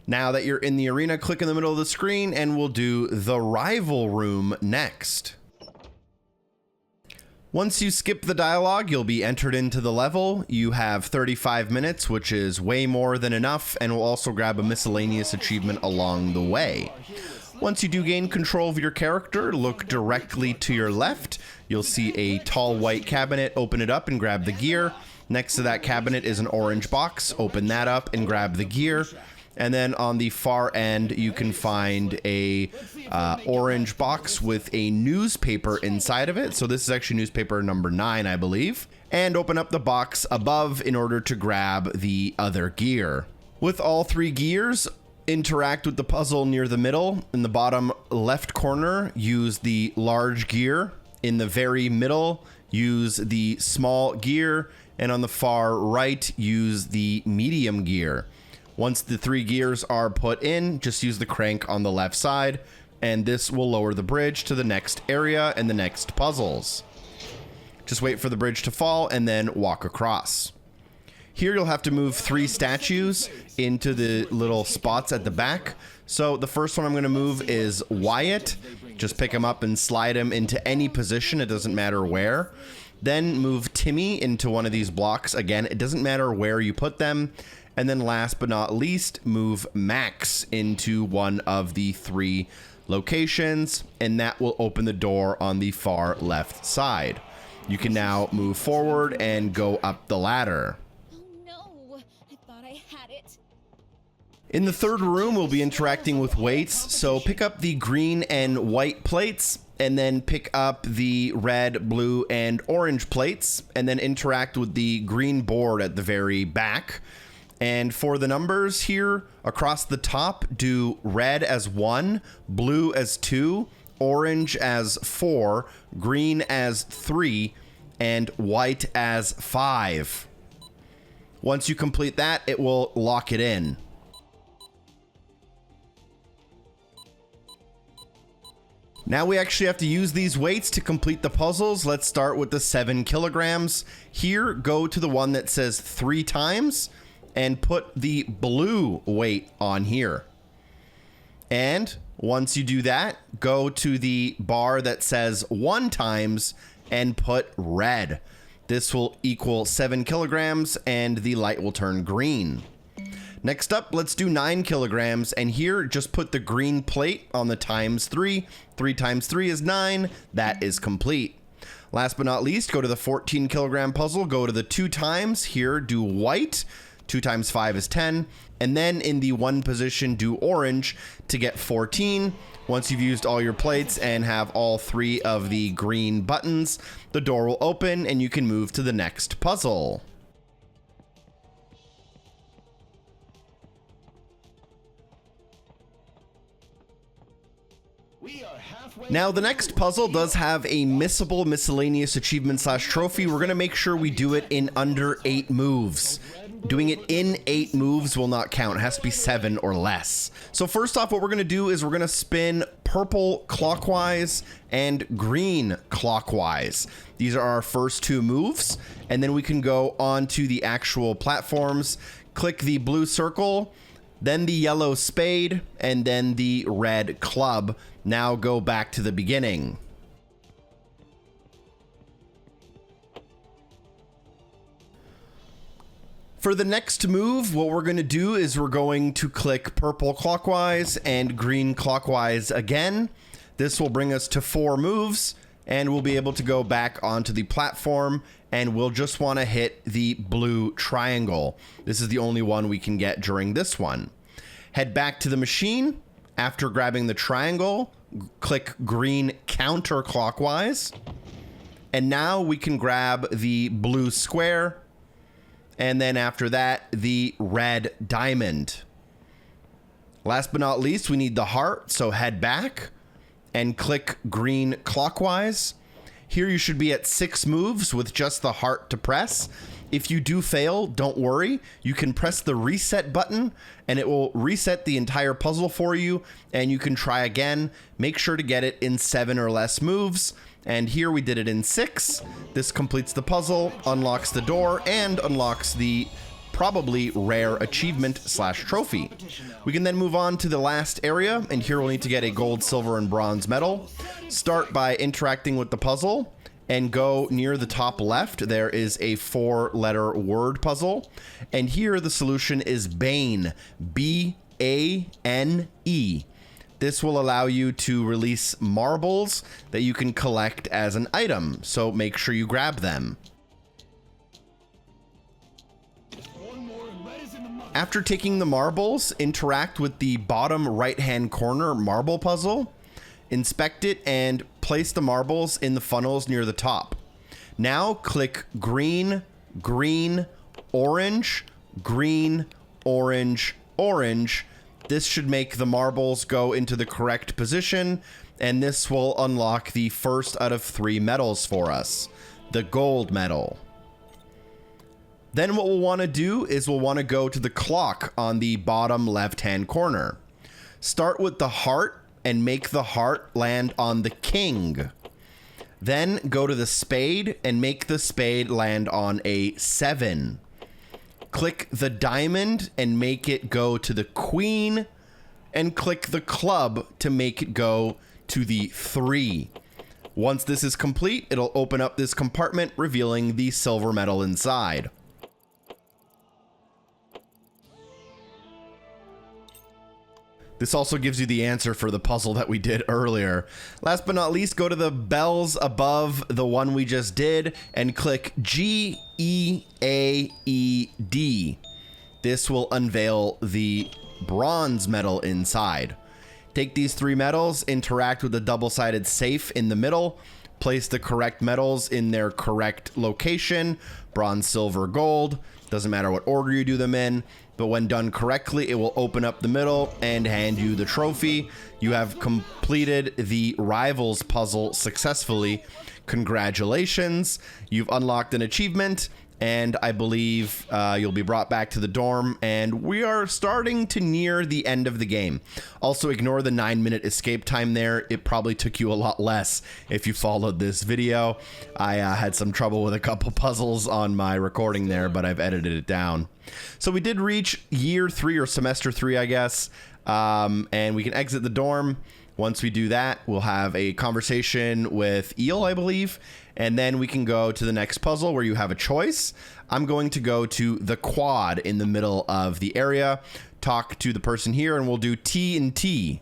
Now that you're in the arena, click in the middle of the screen and we'll do the rival room next. Once you skip the dialogue, you'll be entered into the level. You have 35 minutes, which is way more than enough, and we'll also grab a miscellaneous achievement along the way. Once you do gain control of your character, look directly to your left. You'll see a tall white cabinet. Open it up and grab the gear. Next to that cabinet is an orange box. Open that up and grab the gear. And then on the far end, you can find a orange box with a newspaper inside of it. So this is actually newspaper number 9, I believe. And open up the box above in order to grab the other gear. With all 3 gears, interact with the puzzle near the middle. In the bottom left corner, use the large gear. In the very middle, use the small gear, and on the far right, use the medium gear. Once the 3 gears are put in, just use the crank on the left side, and this will lower the bridge to the next area and the next puzzles. Just wait for the bridge to fall and then walk across. Here you'll have to move 3 statues into the little spots at the back. So the first one I'm going to move is Wyatt. Just pick him up and slide him into any position. It doesn't matter where. Then move Timmy into one of these blocks. Again, it doesn't matter where you put them. And then last but not least, move Max into one of the 3 locations, and that will open the door on the far left side. You can now move forward and go up the ladder. Oh no, I thought I had it. In the 3rd room, we'll be interacting with weights, so pick up the green and white plates, and then pick up the red, blue, and orange plates, and then interact with the green board at the very back. And for the numbers here, across the top, do red as 1, blue as 2, orange as 4, green as 3, and white as 5. Once you complete that, it will lock it in. Now we actually have to use these weights to complete the puzzles. Let's start with the 7 kilograms. Here, go to the one that says 3 times and put the blue weight on here. And once you do that, go to the bar that says 1 times and put red. This will equal 7 kilograms and the light will turn green. Next up, let's do 9 kilograms, and here just put the green plate on the times 3. 3 times 3 is 9. That is complete. Last but not least, go to the 14 kilogram puzzle, go to the 2 times. Here, do white. 2 times 5 is 10. And then in the 1 position, do orange to get 14. Once you've used all your plates and have all 3 of the green buttons, the door will open and you can move to the next puzzle. Now, the next puzzle does have a missable miscellaneous achievement / trophy. We're going to make sure we do it in under 8 moves. Doing it in 8 moves will not count. It has to be 7 or less. So first off, what we're going to do is we're going to spin purple clockwise and green clockwise. These are our first 2 moves. And then we can go on to the actual platforms. Click the blue circle, then the yellow spade, and then the red club. Now go back to the beginning. For the next move, what we're going to do is we're going to click purple clockwise and green clockwise again. This will bring us to 4 moves, and we'll be able to go back onto the platform, and we'll just want to hit the blue triangle. This is the only one we can get during this one. Head back to the machine. After grabbing the triangle, click green counterclockwise. And now we can grab the blue square. And then after that, the red diamond. Last but not least, we need the heart. So head back and click green clockwise. Here you should be at 6 moves with just the heart to press. If you do fail, don't worry. You can press the reset button and it will reset the entire puzzle for you, and you can try again. Make sure to get it in 7 or less moves. And here we did it in 6. This completes the puzzle, unlocks the door, and unlocks the probably rare achievement / trophy. We can then move on to the last area, and here we'll need to get a gold, silver, and bronze medal. Start by interacting with the puzzle and go near the top left. There is a 4-letter word puzzle, and here the solution is Bane, B-A-N-E. This will allow you to release marbles that you can collect as an item, so make sure you grab them. After taking the marbles, interact with the bottom right-hand corner marble puzzle, inspect it, and place the marbles in the funnels near the top. Now click green, green, orange, green, orange, orange. This should make the marbles go into the correct position, and this will unlock the first out of 3 medals for us. the gold metal. Then what we'll want to do is we'll want to go to the clock on the bottom left-hand corner. Start with the heart and make the heart land on the king. Then go to the spade and make the spade land on a 7. Click the diamond and make it go to the queen, and click the club to make it go to the 3. Once this is complete, it'll open up this compartment, revealing the silver metal inside. This also gives you the answer for the puzzle that we did earlier. Last but not least, go to the bells above the one we just did and click G-E-A-E-D. This will unveil the bronze metal inside. Take these 3 metals, interact with the double-sided safe in the middle, place the correct metals in their correct location, bronze, silver, gold. Doesn't matter what order you do them in. But when done correctly, it will open up the middle and hand you the trophy. You have completed the Rivals puzzle successfully. Congratulations. You've unlocked an achievement, and I believe you'll be brought back to the dorm, and we are starting to near the end of the game. Also, ignore the 9-minute escape time there. It probably took you a lot less if you followed this video. I had some trouble with a couple puzzles on my recording there, but I've edited it down. So we did reach year 3 or semester 3, I guess, and we can exit the dorm. Once we do that, we'll have a conversation with Eel, I believe, and then we can go to the next puzzle where you have a choice. I'm going to go to the quad in the middle of the area, talk to the person here, and we'll do T and T.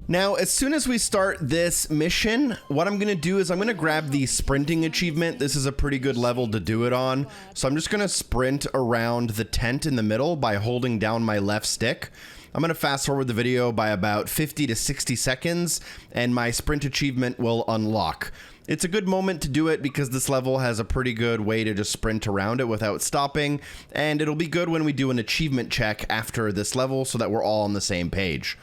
Now, as soon as we start this mission, what I'm going to do is I'm going to grab the sprinting achievement. This is a pretty good level to do it on. So I'm just going to sprint around the tent in the middle by holding down my left stick. I'm going to fast forward the video by about 50 to 60 seconds, and my sprint achievement will unlock. It's a good moment to do it because this level has a pretty good way to just sprint around it without stopping, and it'll be good when we do an achievement check after this level so that we're all on the same page.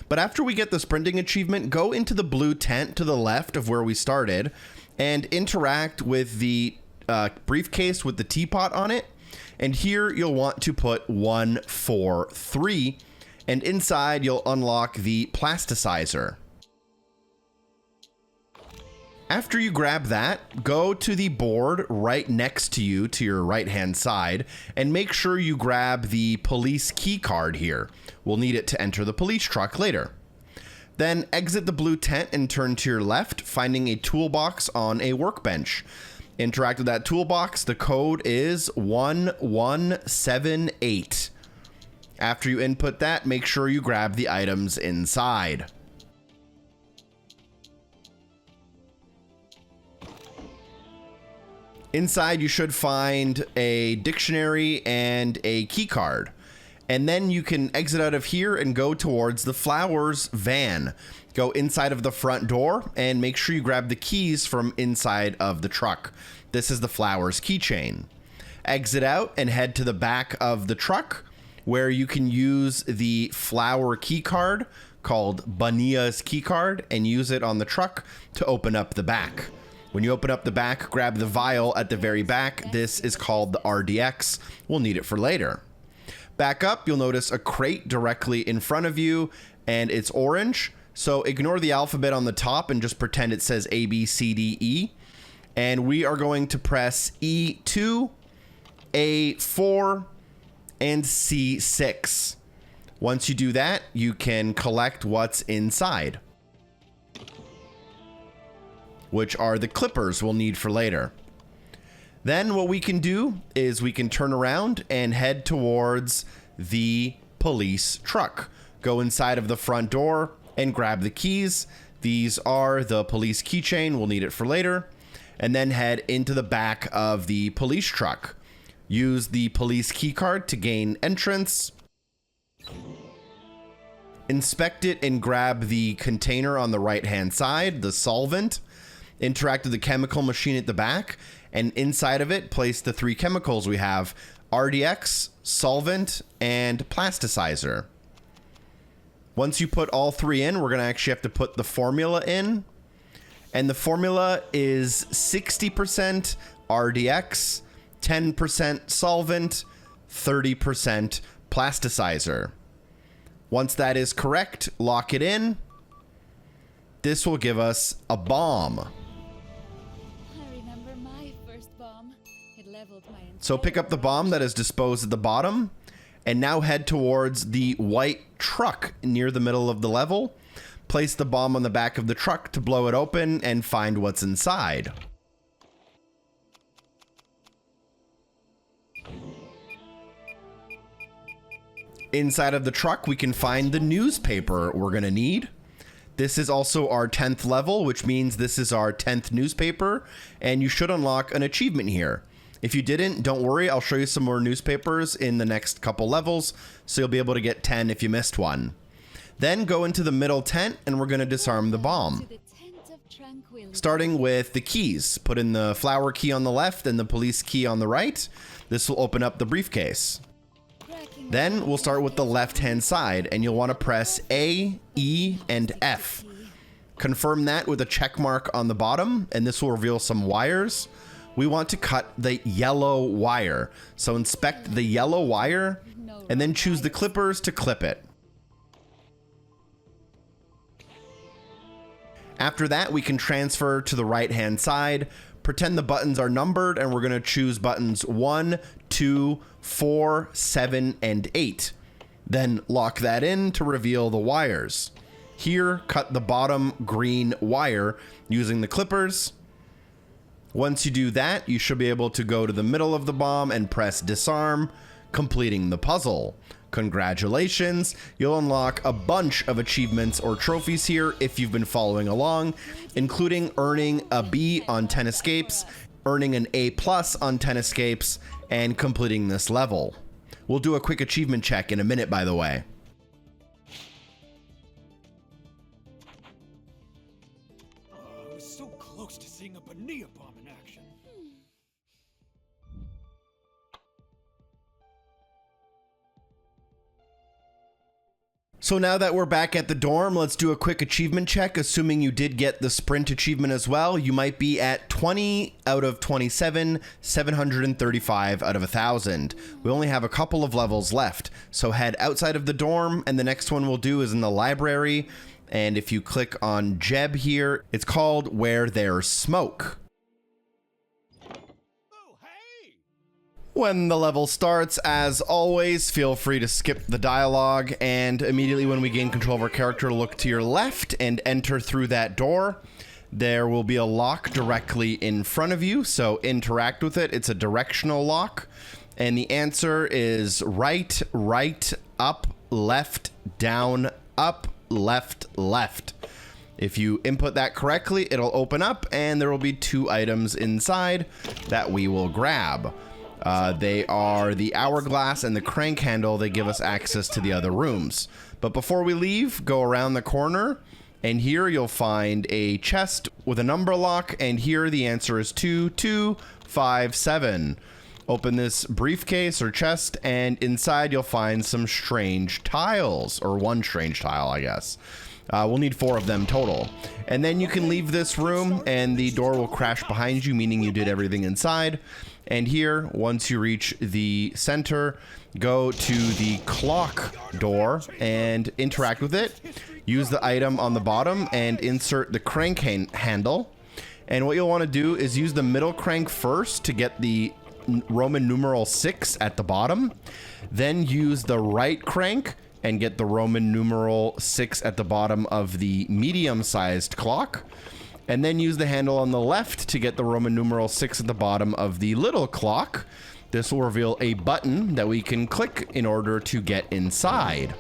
But after we get the sprinting achievement, go into the blue tent to the left of where we started and interact with the briefcase with the teapot on it. And here you'll want to put 1, 4, 3, and inside you'll unlock the plasticizer. After you grab that, go to the board right next to you to your right-hand side and make sure you grab the police key card here. We'll need it to enter the police truck later. Then exit the blue tent and turn to your left, finding a toolbox on a workbench. Interact with that toolbox. The code is 1178. After you input that, make sure you grab the items inside. Inside, you should find a dictionary and a key card. And then you can exit out of here and go towards the Flowers van. Go inside of the front door and make sure you grab the keys from inside of the truck. This is the Flowers keychain. Exit out and head to the back of the truck where you can use the flower key card called Bania's key card and use it on the truck to open up the back. When you open up the back, grab the vial at the very back. This is called the RDX. We'll need it for later. Back up, you'll notice a crate directly in front of you, and it's orange. So ignore the alphabet on the top and just pretend it says A, B, C, D, E. And we are going to press E2, A4, and C6. Once you do that, you can collect what's inside, which are the clippers we'll need for later. Then what we can do is we can turn around and head towards the police truck. Go inside of the front door and grab the keys. These are the police keychain. We'll need it for later. And then head into the back of the police truck. Use the police key card to gain entrance. Inspect it and grab the container on the right-hand side, the solvent. Interact with the chemical machine at the back, and inside of it, place the 3 chemicals we have: RDX, solvent, and plasticizer. Once you put all 3 in, we're going to actually have to put the formula in. And the formula is 60% RDX, 10% solvent, 30% plasticizer. Once that is correct, lock it in. This will give us a bomb. I remember my first bomb. It leveled my So pick up the bomb that is disposed at the bottom, and now head towards the white truck near the middle of the level. Place the bomb on the back of the truck to blow it open and find what's inside. Inside of the truck, we can find the newspaper we're gonna need. This is also our 10th level, which means this is our 10th newspaper, and you should unlock an achievement here. If you didn't, don't worry, I'll show you some more newspapers in the next couple levels, so you'll be able to get 10 if you missed one. Then go into the middle tent, and we're gonna disarm the bomb. Starting with the keys. Put in the flower key on the left and the police key on the right. This will open up the briefcase. Then we'll start with the left-hand side, and you'll want to press A, E, and F. Confirm that with a check mark on the bottom, and this will reveal some wires. We want to cut the yellow wire. So inspect the yellow wire, and then choose the clippers to clip it. After that, we can transfer to the right-hand side. Pretend the buttons are numbered, and we're going to choose buttons 1, 2, 4, 7, and 8. Then lock that in to reveal the wires. Here, cut the bottom green wire using the clippers. Once you do that, you should be able to go to the middle of the bomb and press disarm, completing the puzzle. Congratulations, you'll unlock a bunch of achievements or trophies here if you've been following along, including earning a B on 10 escapes, earning an A+ on 10 escapes, and completing this level. We'll do a quick achievement check in a minute, by the way. I was so close to seeing a Bonilla bomb in action. So now that we're back at the dorm, let's do a quick achievement check. Assuming you did get the sprint achievement as well, you might be at 20 out of 27, 735 out of 1,000. We only have a couple of levels left, so head outside of the dorm, and the next one we'll do is in the library. And if you click on Jeb here, it's called Where There's Smoke. When the level starts, as always, feel free to skip the dialogue, and immediately when we gain control of our character, look to your left and enter through that door. There will be a lock directly in front of you, so interact with it. It's a directional lock, and the answer is right, right, up, left, down, up, left, left. If you input that correctly, it'll open up, and there will be 2 items inside that we will grab. They are the hourglass and the crank handle. They give us access to the other rooms. But before we leave, go around the corner, and here you'll find a chest with a number lock, and here the answer is 2257. Open this briefcase or chest, and inside you'll find some strange tiles, or 1 strange tile, I guess. We'll need 4 of them total. And then you can leave this room, and the door will crash behind you, meaning you did everything inside. And here, once you reach the center, go to the clock door and interact with it. Use the item on the bottom and insert the crank handle. And what you'll want to do is use the middle crank first to get the Roman numeral 6 at the bottom. Then use the right crank and get the Roman numeral 6 at the bottom of the medium-sized clock. And then use the handle on the left to get the Roman numeral 6 at the bottom of the little clock. This will reveal a button that we can click in order to get inside.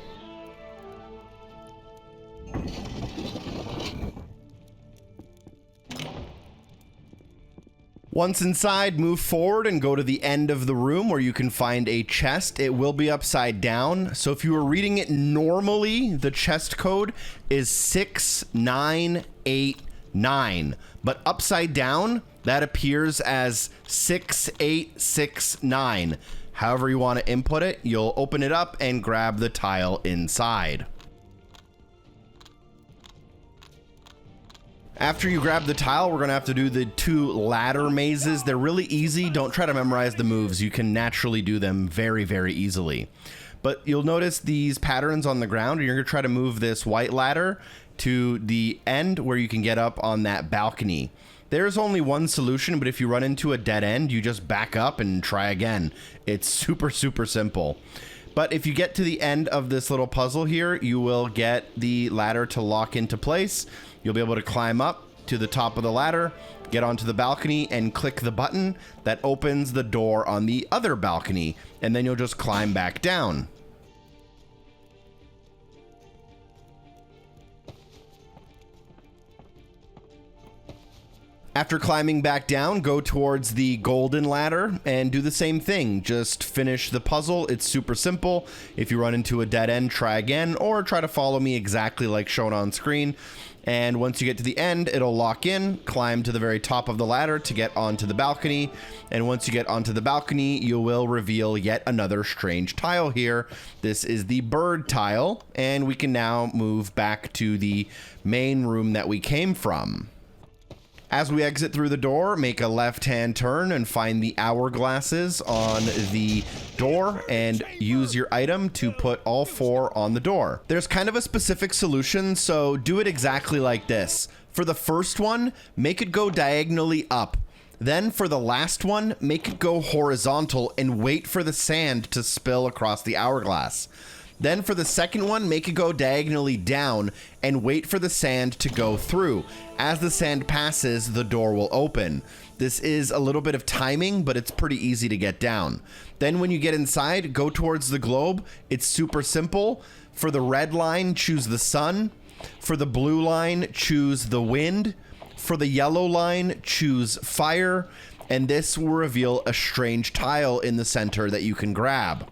Once inside, move forward and go to the end of the room where you can find a chest. It will be upside down. So if you were reading it normally, the chest code is 6989. But upside down, that appears as 6869. However you want to input it, you'll open it up and grab the tile inside. After you grab the tile, we're going to have to do the 2 ladder mazes. They're really easy. Don't try to memorize the moves. You can naturally do them very, very easily. But you'll notice these patterns on the ground. You're going to try to move this white ladder to the end where you can get up on that balcony. There's only one solution, but if you run into a dead end, you just back up and try again. It's super, super simple. But if you get to the end of this little puzzle here, you will get the ladder to lock into place. You'll be able to climb up to the top of the ladder, get onto the balcony, and click the button that opens the door on the other balcony, and then you'll just climb back down. After climbing back down, go towards the golden ladder and do the same thing. Just finish the puzzle. It's super simple. If you run into a dead end, try again, or try to follow me exactly like shown on screen. And once you get to the end, it'll lock in, climb to the very top of the ladder to get onto the balcony. And once you get onto the balcony, you will reveal yet another strange tile here. This is the bird tile, and we can now move back to the main room that we came from. As we exit through the door, make a left-hand turn and find the hourglasses on the door and use your item to put all 4 on the door. There's kind of a specific solution, so do it exactly like this. For the first one, make it go diagonally up. Then for the last one, make it go horizontal and wait for the sand to spill across the hourglass. Then for the second one, make it go diagonally down and wait for the sand to go through. As the sand passes, the door will open. This is a little bit of timing, but it's pretty easy to get down. Then when you get inside, go towards the globe. It's super simple. For the red line, choose the sun. For the blue line, choose the wind. For the yellow line, choose fire. And this will reveal a strange tile in the center that you can grab.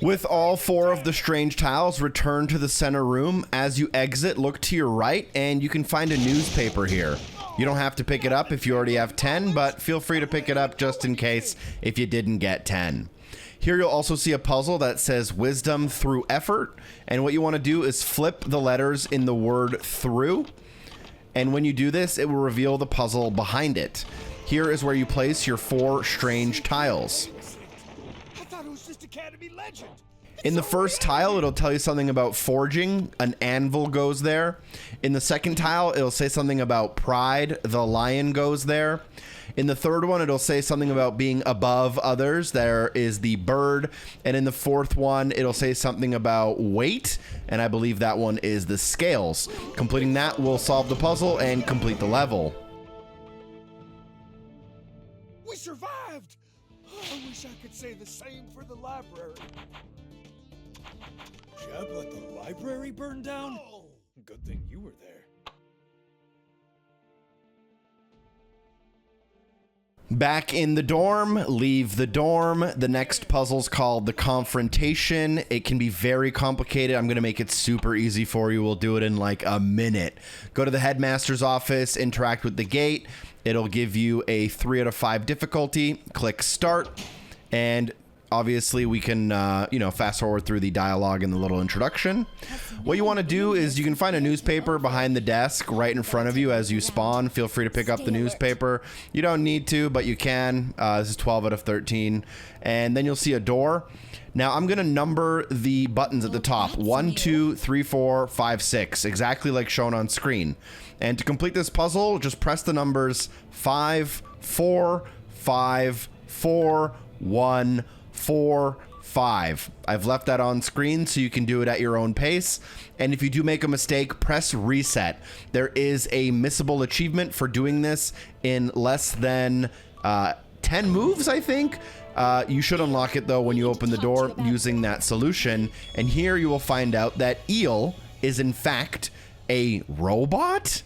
With all 4 of the strange tiles, return to the center room. As you exit, look to your right, and you can find a newspaper here. You don't have to pick it up if you already have 10, but feel free to pick it up just in case if you didn't get 10. Here you'll also see a puzzle that says wisdom through effort, and what you want to do is flip the letters in the word through, and when you do this, it will reveal the puzzle behind it. Here is where you place your 4 strange tiles. In the first tile, it'll tell you something about forging. An anvil goes there. In the second tile, it'll say something about pride. The lion goes there. In the third one, it'll say something about being above others. There is the bird. And in the fourth one, it'll say something about weight. And I believe that one is the scales. Completing that will solve the puzzle and complete the level. We survived! I wish I could say the same for the library. Jeb let the library burn down? No. Good thing you were there. Back in the dorm, leave the dorm. The next puzzle's called the Confrontation. It can be very complicated. I'm going to make it super easy for you. We'll do it in like a minute. Go to the headmaster's office, interact with the gate. It'll give you a 3 out of 5 difficulty. Click start, and obviously we can, fast forward through the dialogue and the little introduction. What you want to do is you can find a newspaper behind the desk right in front of you as you spawn. Feel free to pick up the newspaper. You don't need to, but you can. This is 12 out of 13. And then you'll see a door. Now I'm going to number the buttons at the top. 1, 2, 3, 4, 5, 6, exactly like shown on screen. And to complete this puzzle, just press the numbers 5, 4, 5, 4, 1, 4, 5. I've left that on screen so you can do it at your own pace. And if you do make a mistake, press reset. There is a missable achievement for doing this in less than 10 moves, I think. You should unlock it though when you open the door using that solution. And here you will find out that Eel is in fact a robot.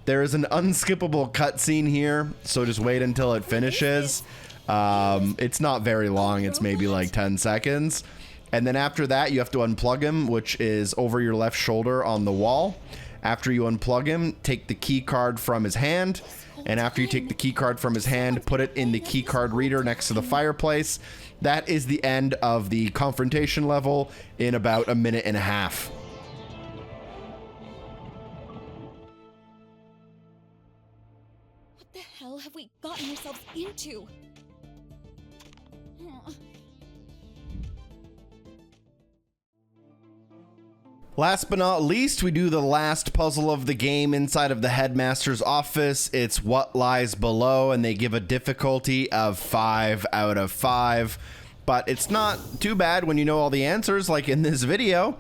There is an unskippable cutscene here, so just wait until it finishes. It's not very long. It's maybe like 10 seconds. And then after that, you have to unplug him, which is over your left shoulder on the wall. After you unplug him, take the key card from his hand And after you take the key card from his hand, put it in the key card reader next to the fireplace. That is the end of the confrontation level in about a minute and a half. What the hell have we gotten ourselves into? Last but not least, we do the last puzzle of the game inside of the headmaster's office. It's What Lies Below, and they give a difficulty of 5 out of 5. But it's not too bad when you know all the answers, like in this video.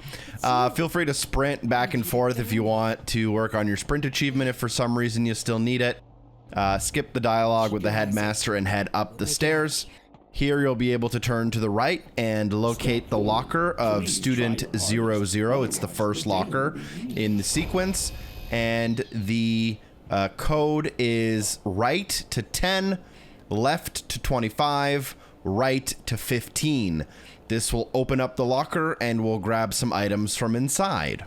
Feel free to sprint back and forth if you want to work on your sprint achievement if for some reason you still need it. Skip the dialogue with the headmaster and head up the stairs. Here you'll be able to turn to the right and locate the locker of student 00. It's the first locker in the sequence. And the code is right to 10, left to 25, right to 15. This will open up the locker and we'll grab some items from inside.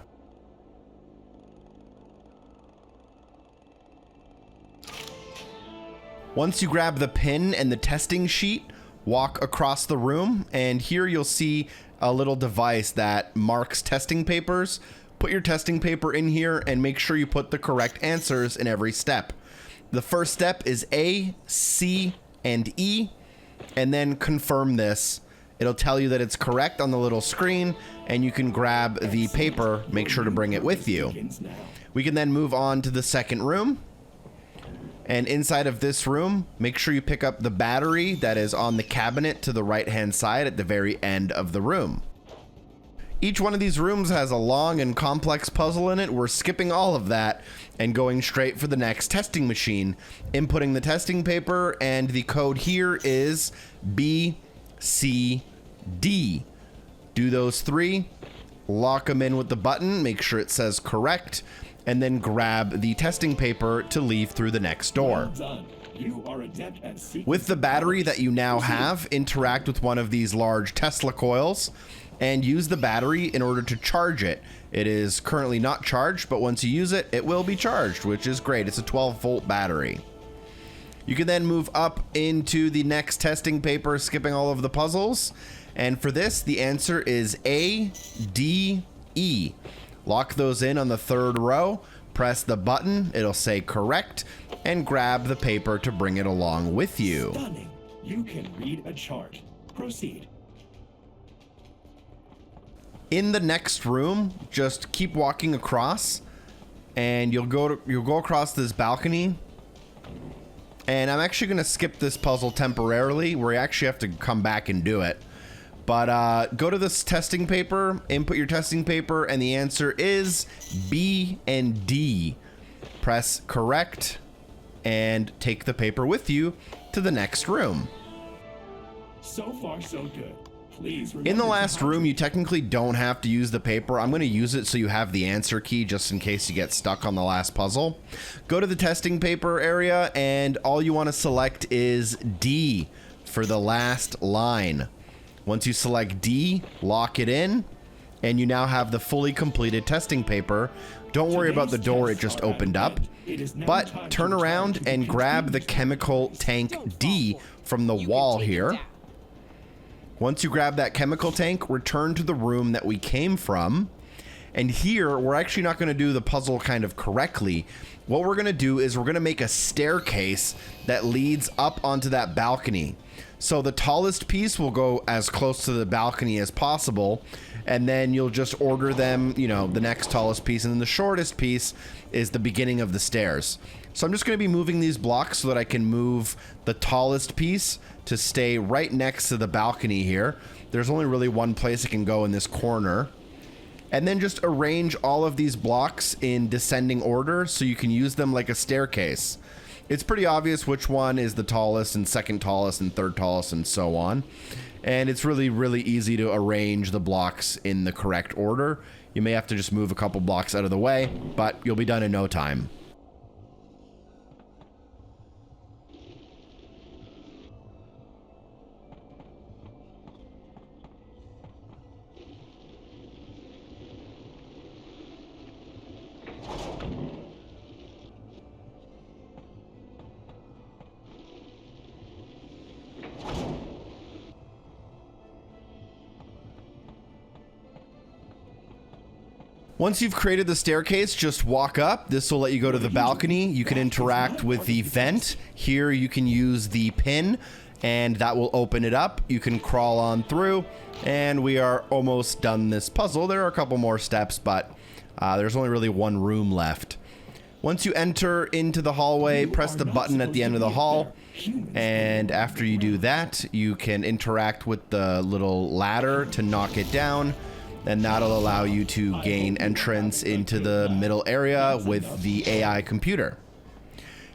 Once you grab the pin and the testing sheet, walk across the room, and here you'll see a little device that marks testing papers. Put your testing paper in here and make sure you put the correct answers in every step. The first step is A, C, and E, and then confirm this. It'll tell you that it's correct on the little screen, and you can grab the paper. Make sure to bring it with you. We can then move on to the second room. And inside of this room, make sure you pick up the battery that is on the cabinet to the right-hand side at the very end of the room. Each one of these rooms has a long and complex puzzle in it. We're skipping all of that and going straight for the next testing machine. Inputting the testing paper, and the code here is B, C, D. Do those three, lock them in with the button, make sure it says correct, and then grab the testing paper to leave through the next door. With the battery that you now have, interact with one of these large Tesla coils and use the battery in order to charge it. It is currently not charged, but once you use it, it will be charged, which is great. It's a 12-volt battery. You can then move up into the next testing paper, skipping all of the puzzles. And for this, the answer is A, D, E. Lock those in on the third row, press the button, it'll say correct, and grab the paper to bring it along with you. Stunning. You can read a chart. Proceed. In the next room, just keep walking across, and you'll go across this balcony. And I'm actually going to skip this puzzle temporarily, where you actually have to come back and do it. But go to this testing paper, input your testing paper, and the answer is B and D. Press correct and take the paper with you to the next room. So far, so good. Please remember in the last room, you technically don't have to use the paper. I'm going to use it so you have the answer key just in case you get stuck on the last puzzle. Go to the testing paper area, and all you want to select is D for the last line. Once you select D, lock it in, and you now have the fully completed testing paper. Don't worry about the door, it just opened up. But turn around and grab the chemical tank D from the wall here. Once you grab that chemical tank, return to the room that we came from. And here, we're actually not going to do the puzzle kind of correctly. What we're going to do is we're going to make a staircase that leads up onto that balcony. So the tallest piece will go as close to the balcony as possible, and then you'll just order them, you know, the next tallest piece, and then the shortest piece is the beginning of the stairs. So I'm just going to be moving these blocks so that I can move the tallest piece to stay right next to the balcony here. There's only really one place it can go in this corner. And then just arrange all of these blocks in descending order so you can use them like a staircase. It's pretty obvious which one is the tallest and second tallest and third tallest and so on. And it's really, really easy to arrange the blocks in the correct order. You may have to just move a couple blocks out of the way, but you'll be done in no time. Once you've created the staircase, just walk up. This will let you go to the balcony. You can interact with the vent. Here you can use the pin, and that will open it up. You can crawl on through, and we are almost done this puzzle. There are a couple more steps, but there's only really one room left. Once you enter into the hallway, press the button at the end of the hall, and after you do that, you can interact with the little ladder to knock it down, and that'll allow you to gain entrance into the middle area with the AI computer.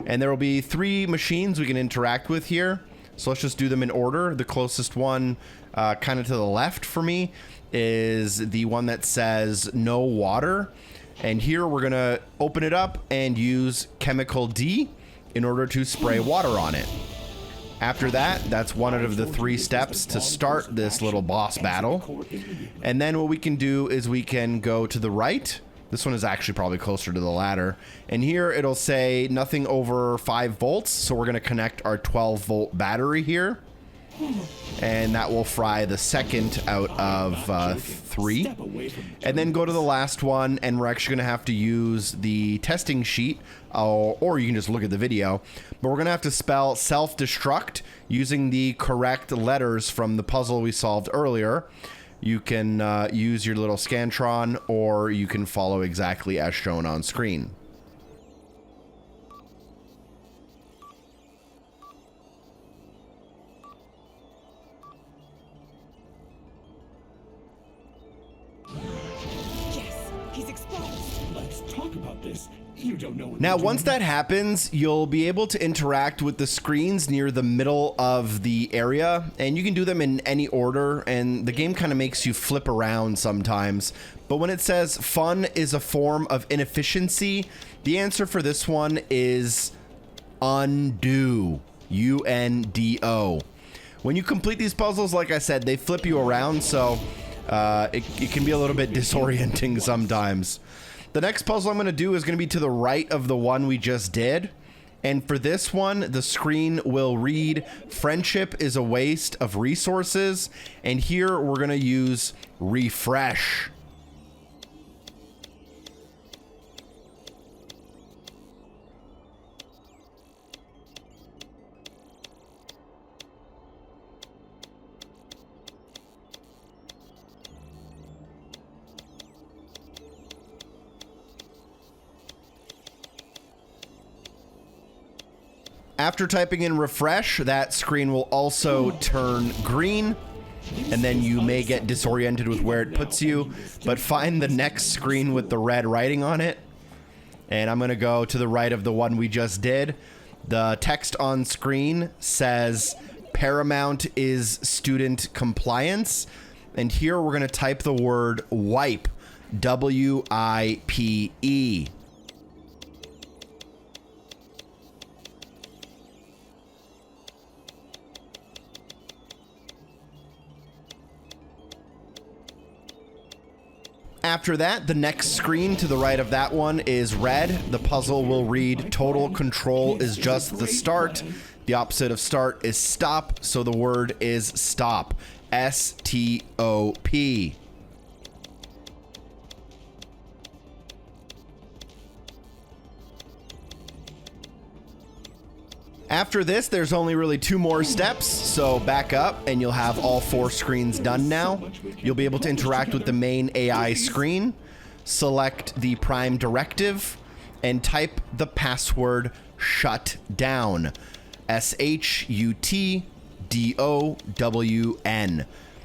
And there will be 3 machines we can interact with here, so let's just do them in order. The closest one, kind of to the left for me, is the one that says no water. And here we're gonna open it up and use chemical D in order to spray water on it. After that, that's one out of the 3 steps to start this little boss battle. And then what we can do is we can go to the right. This one is actually probably closer to the ladder. And here it'll say nothing over 5 volts. So we're gonna connect our 12-volt battery here. And that will fry the second out of 3. And then go to the last one, and we're actually going to have to use the testing sheet, or you can just look at the video. But we're going to have to spell self-destruct using the correct letters from the puzzle we solved earlier. You can use your little Scantron, or you can follow exactly as shown on screen. Now, once that happens, you'll be able to interact with the screens near the middle of the area, and you can do them in any order, and the game kind of makes you flip around sometimes. But when it says fun is a form of inefficiency, the answer for this one is undo. U-N-D-O. When you complete these puzzles, like I said, they flip you around, so it can be a little bit disorienting sometimes. The next puzzle I'm going to do is going to be to the right of the one we just did. And for this one, the screen will read, friendship is a waste of resources. And here we're going to use refresh. After typing in refresh, that screen will also turn green, and then you may get disoriented with where it puts you, but find the next screen with the red writing on it. And I'm going to go to the right of the one we just did. The text on screen says Paramount is student compliance, and here we're going to type the word wipe, W-I-P-E. After that, the next screen to the right of that one is red. The puzzle will read, total control is just the start. The opposite of start is stop, so the word is stop. S-T-O-P. After this, there's only really 2 more steps, so back up and you'll have all 4 screens done now. You'll be able to interact with the main AI screen, select the prime directive, and type the password shutdown. S-H-U-T-D-O-W-N.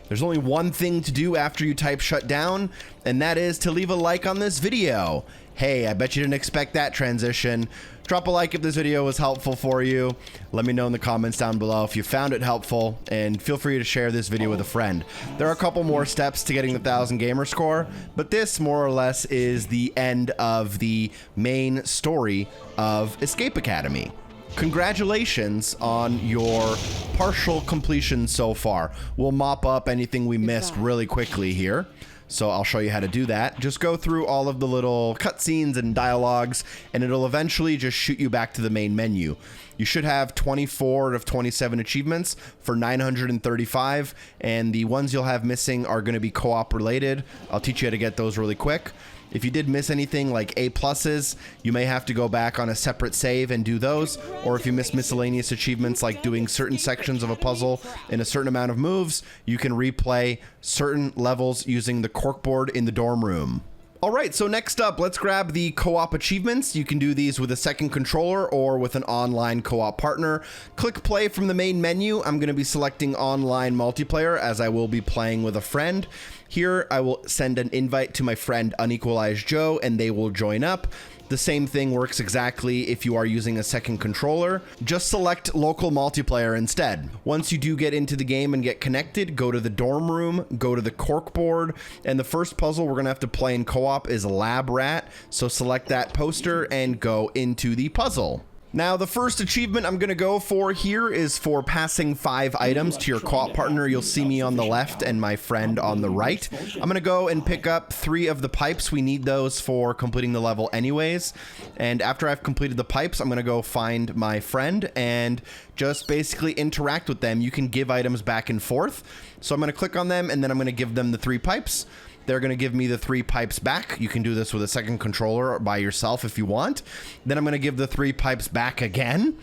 There's only one thing to do after you type shutdown, and that is to leave a like on this video. Hey, I bet you didn't expect that transition. Drop a like if this video was helpful for you. Let me know in the comments down below if you found it helpful, and feel free to share this video with a friend. There are a couple more steps to getting the 1000 gamer score, but this more or less is the end of the main story of Escape Academy. Congratulations on your partial completion so far. We'll mop up anything we missed really quickly here. So I'll show you how to do that. Just go through all of the little cutscenes and dialogues, and it'll eventually just shoot you back to the main menu. You should have 24 out of 27 achievements for 935, and the ones you'll have missing are going to be co-op related. I'll teach you how to get those really quick. If you did miss anything like A pluses, you may have to go back on a separate save and do those, or if you miss miscellaneous achievements like doing certain sections of a puzzle in a certain amount of moves, you can replay certain levels using the corkboard in the dorm room. All right, so next up, let's grab the co-op achievements. You can do these with a second controller or with an online co-op partner. Click play from the main menu. I'm going to be selecting online multiplayer as I will be playing with a friend. Here, I will send an invite to my friend Unequalized Joe and they will join up. The same thing works exactly if you are using a second controller. Just select local multiplayer instead. Once you do get into the game and get connected, go to the dorm room, go to the corkboard, and the first puzzle we're gonna have to play in co-op is Lab Rat. So select that poster and go into the puzzle. Now, the first achievement I'm going to go for here is for passing 5 items to your co-op partner. You'll see me on the left and my friend on the right. I'm going to go and pick up 3 of the pipes. We need those for completing the level anyways. And after I've completed the pipes, I'm going to go find my friend and just basically interact with them. You can give items back and forth. So I'm going to click on them and then I'm going to give them the 3 pipes. They're going to give me the 3 pipes back. You can do this with a second controller or by yourself if you want. Then I'm going to give the 3 pipes back again.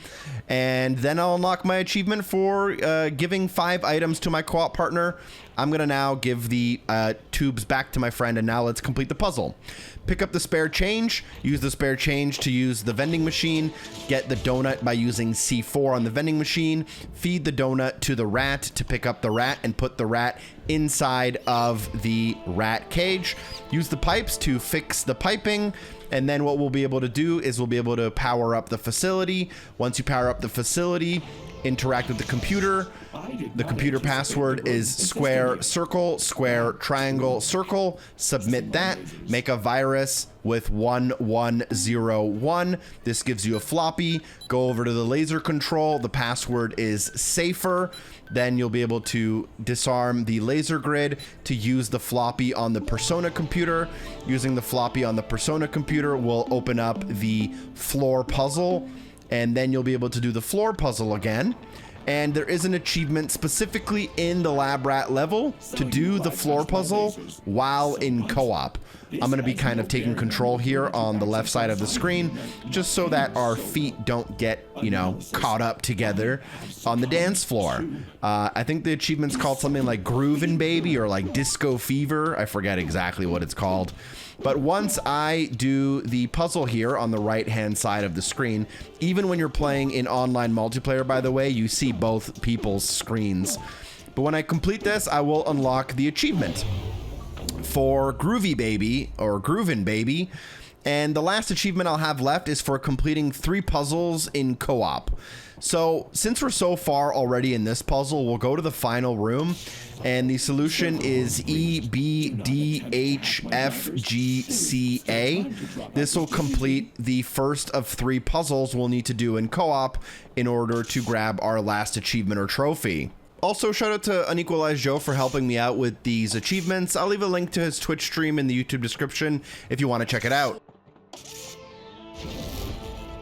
And then I'll unlock my achievement for giving 5 items to my co-op partner. I'm going to now give the tubes back to my friend, and now let's complete the puzzle. Pick up the spare change, use the spare change to use the vending machine, get the donut by using C4 on the vending machine, feed the donut to the rat to pick up the rat and put the rat inside of the rat cage. Use the pipes to fix the piping, and then what we'll be able to do is we'll be able to power up the facility. Once you power up the facility, interact with the computer. The computer password is square, circle, square, triangle, circle. Submit that. Make a virus with 1101. This gives you a floppy. Go over to the laser control. The password is safer. Then you'll be able to disarm the laser grid to use the floppy on the Persona computer. Using the floppy on the Persona computer will open up the floor puzzle, and then you'll be able to do the floor puzzle again. And there is an achievement specifically in the Lab Rat level to do the floor puzzle while in co-op. I'm going to be kind of taking control here on the left side of the screen, just so that our feet don't get, you know, caught up together on the dance floor. I think the achievement's called something like Groovin' Baby or like Disco Fever. I forget exactly what it's called. But once I do the puzzle here on the right-hand side of the screen, even when you're playing in online multiplayer, by the way, you see both people's screens. But when I complete this, I will unlock the achievement for Groovy Baby or Groovin' Baby. And the last achievement I'll have left is for completing 3 puzzles in co-op. So since we're so far already in this puzzle, we'll go to the final room, and the solution is E, B, D, H, F, G, C, A. This will complete the first of 3 puzzles we'll need to do in co-op in order to grab our last achievement or trophy. Also, shout out to Unequalized Joe for helping me out with these achievements. I'll leave a link to his Twitch stream in the YouTube description if you want to check it out.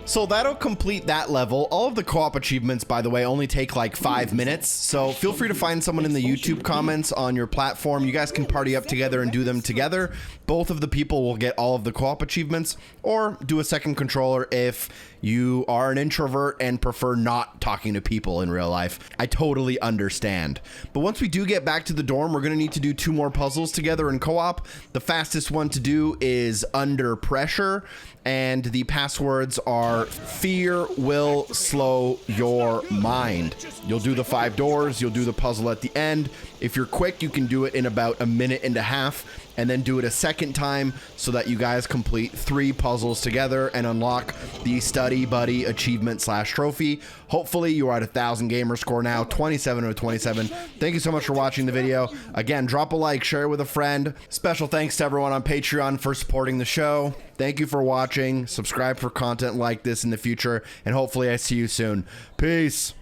So that'll complete that level. All of the co-op achievements, by the way, only take like 5 minutes. So feel free to find someone in the YouTube comments on your platform. You guys can party up together and do them together. Both of the people will get all of the co-op achievements, or do a second controller if you are an introvert and prefer not talking to people in real life. I totally understand. But once we do get back to the dorm, we're going to need to do 2 more puzzles together in co-op. The fastest one to do is Under Pressure, and the passwords are fear will slow your mind. You'll do the 5 doors, you'll do the puzzle at the end. If you're quick, you can do it in about 1.5 minutes, and then do it a second time so that you guys complete 3 puzzles together and unlock the Study Buddy achievement / trophy. Hopefully you are at 1,000 gamer score now, 27 out of 27. Thank you so much for watching the video. Again, drop a like, share it with a friend. Special thanks to everyone on Patreon for supporting the show. Thank you for watching. Subscribe for content like this in the future, and hopefully I see you soon. Peace.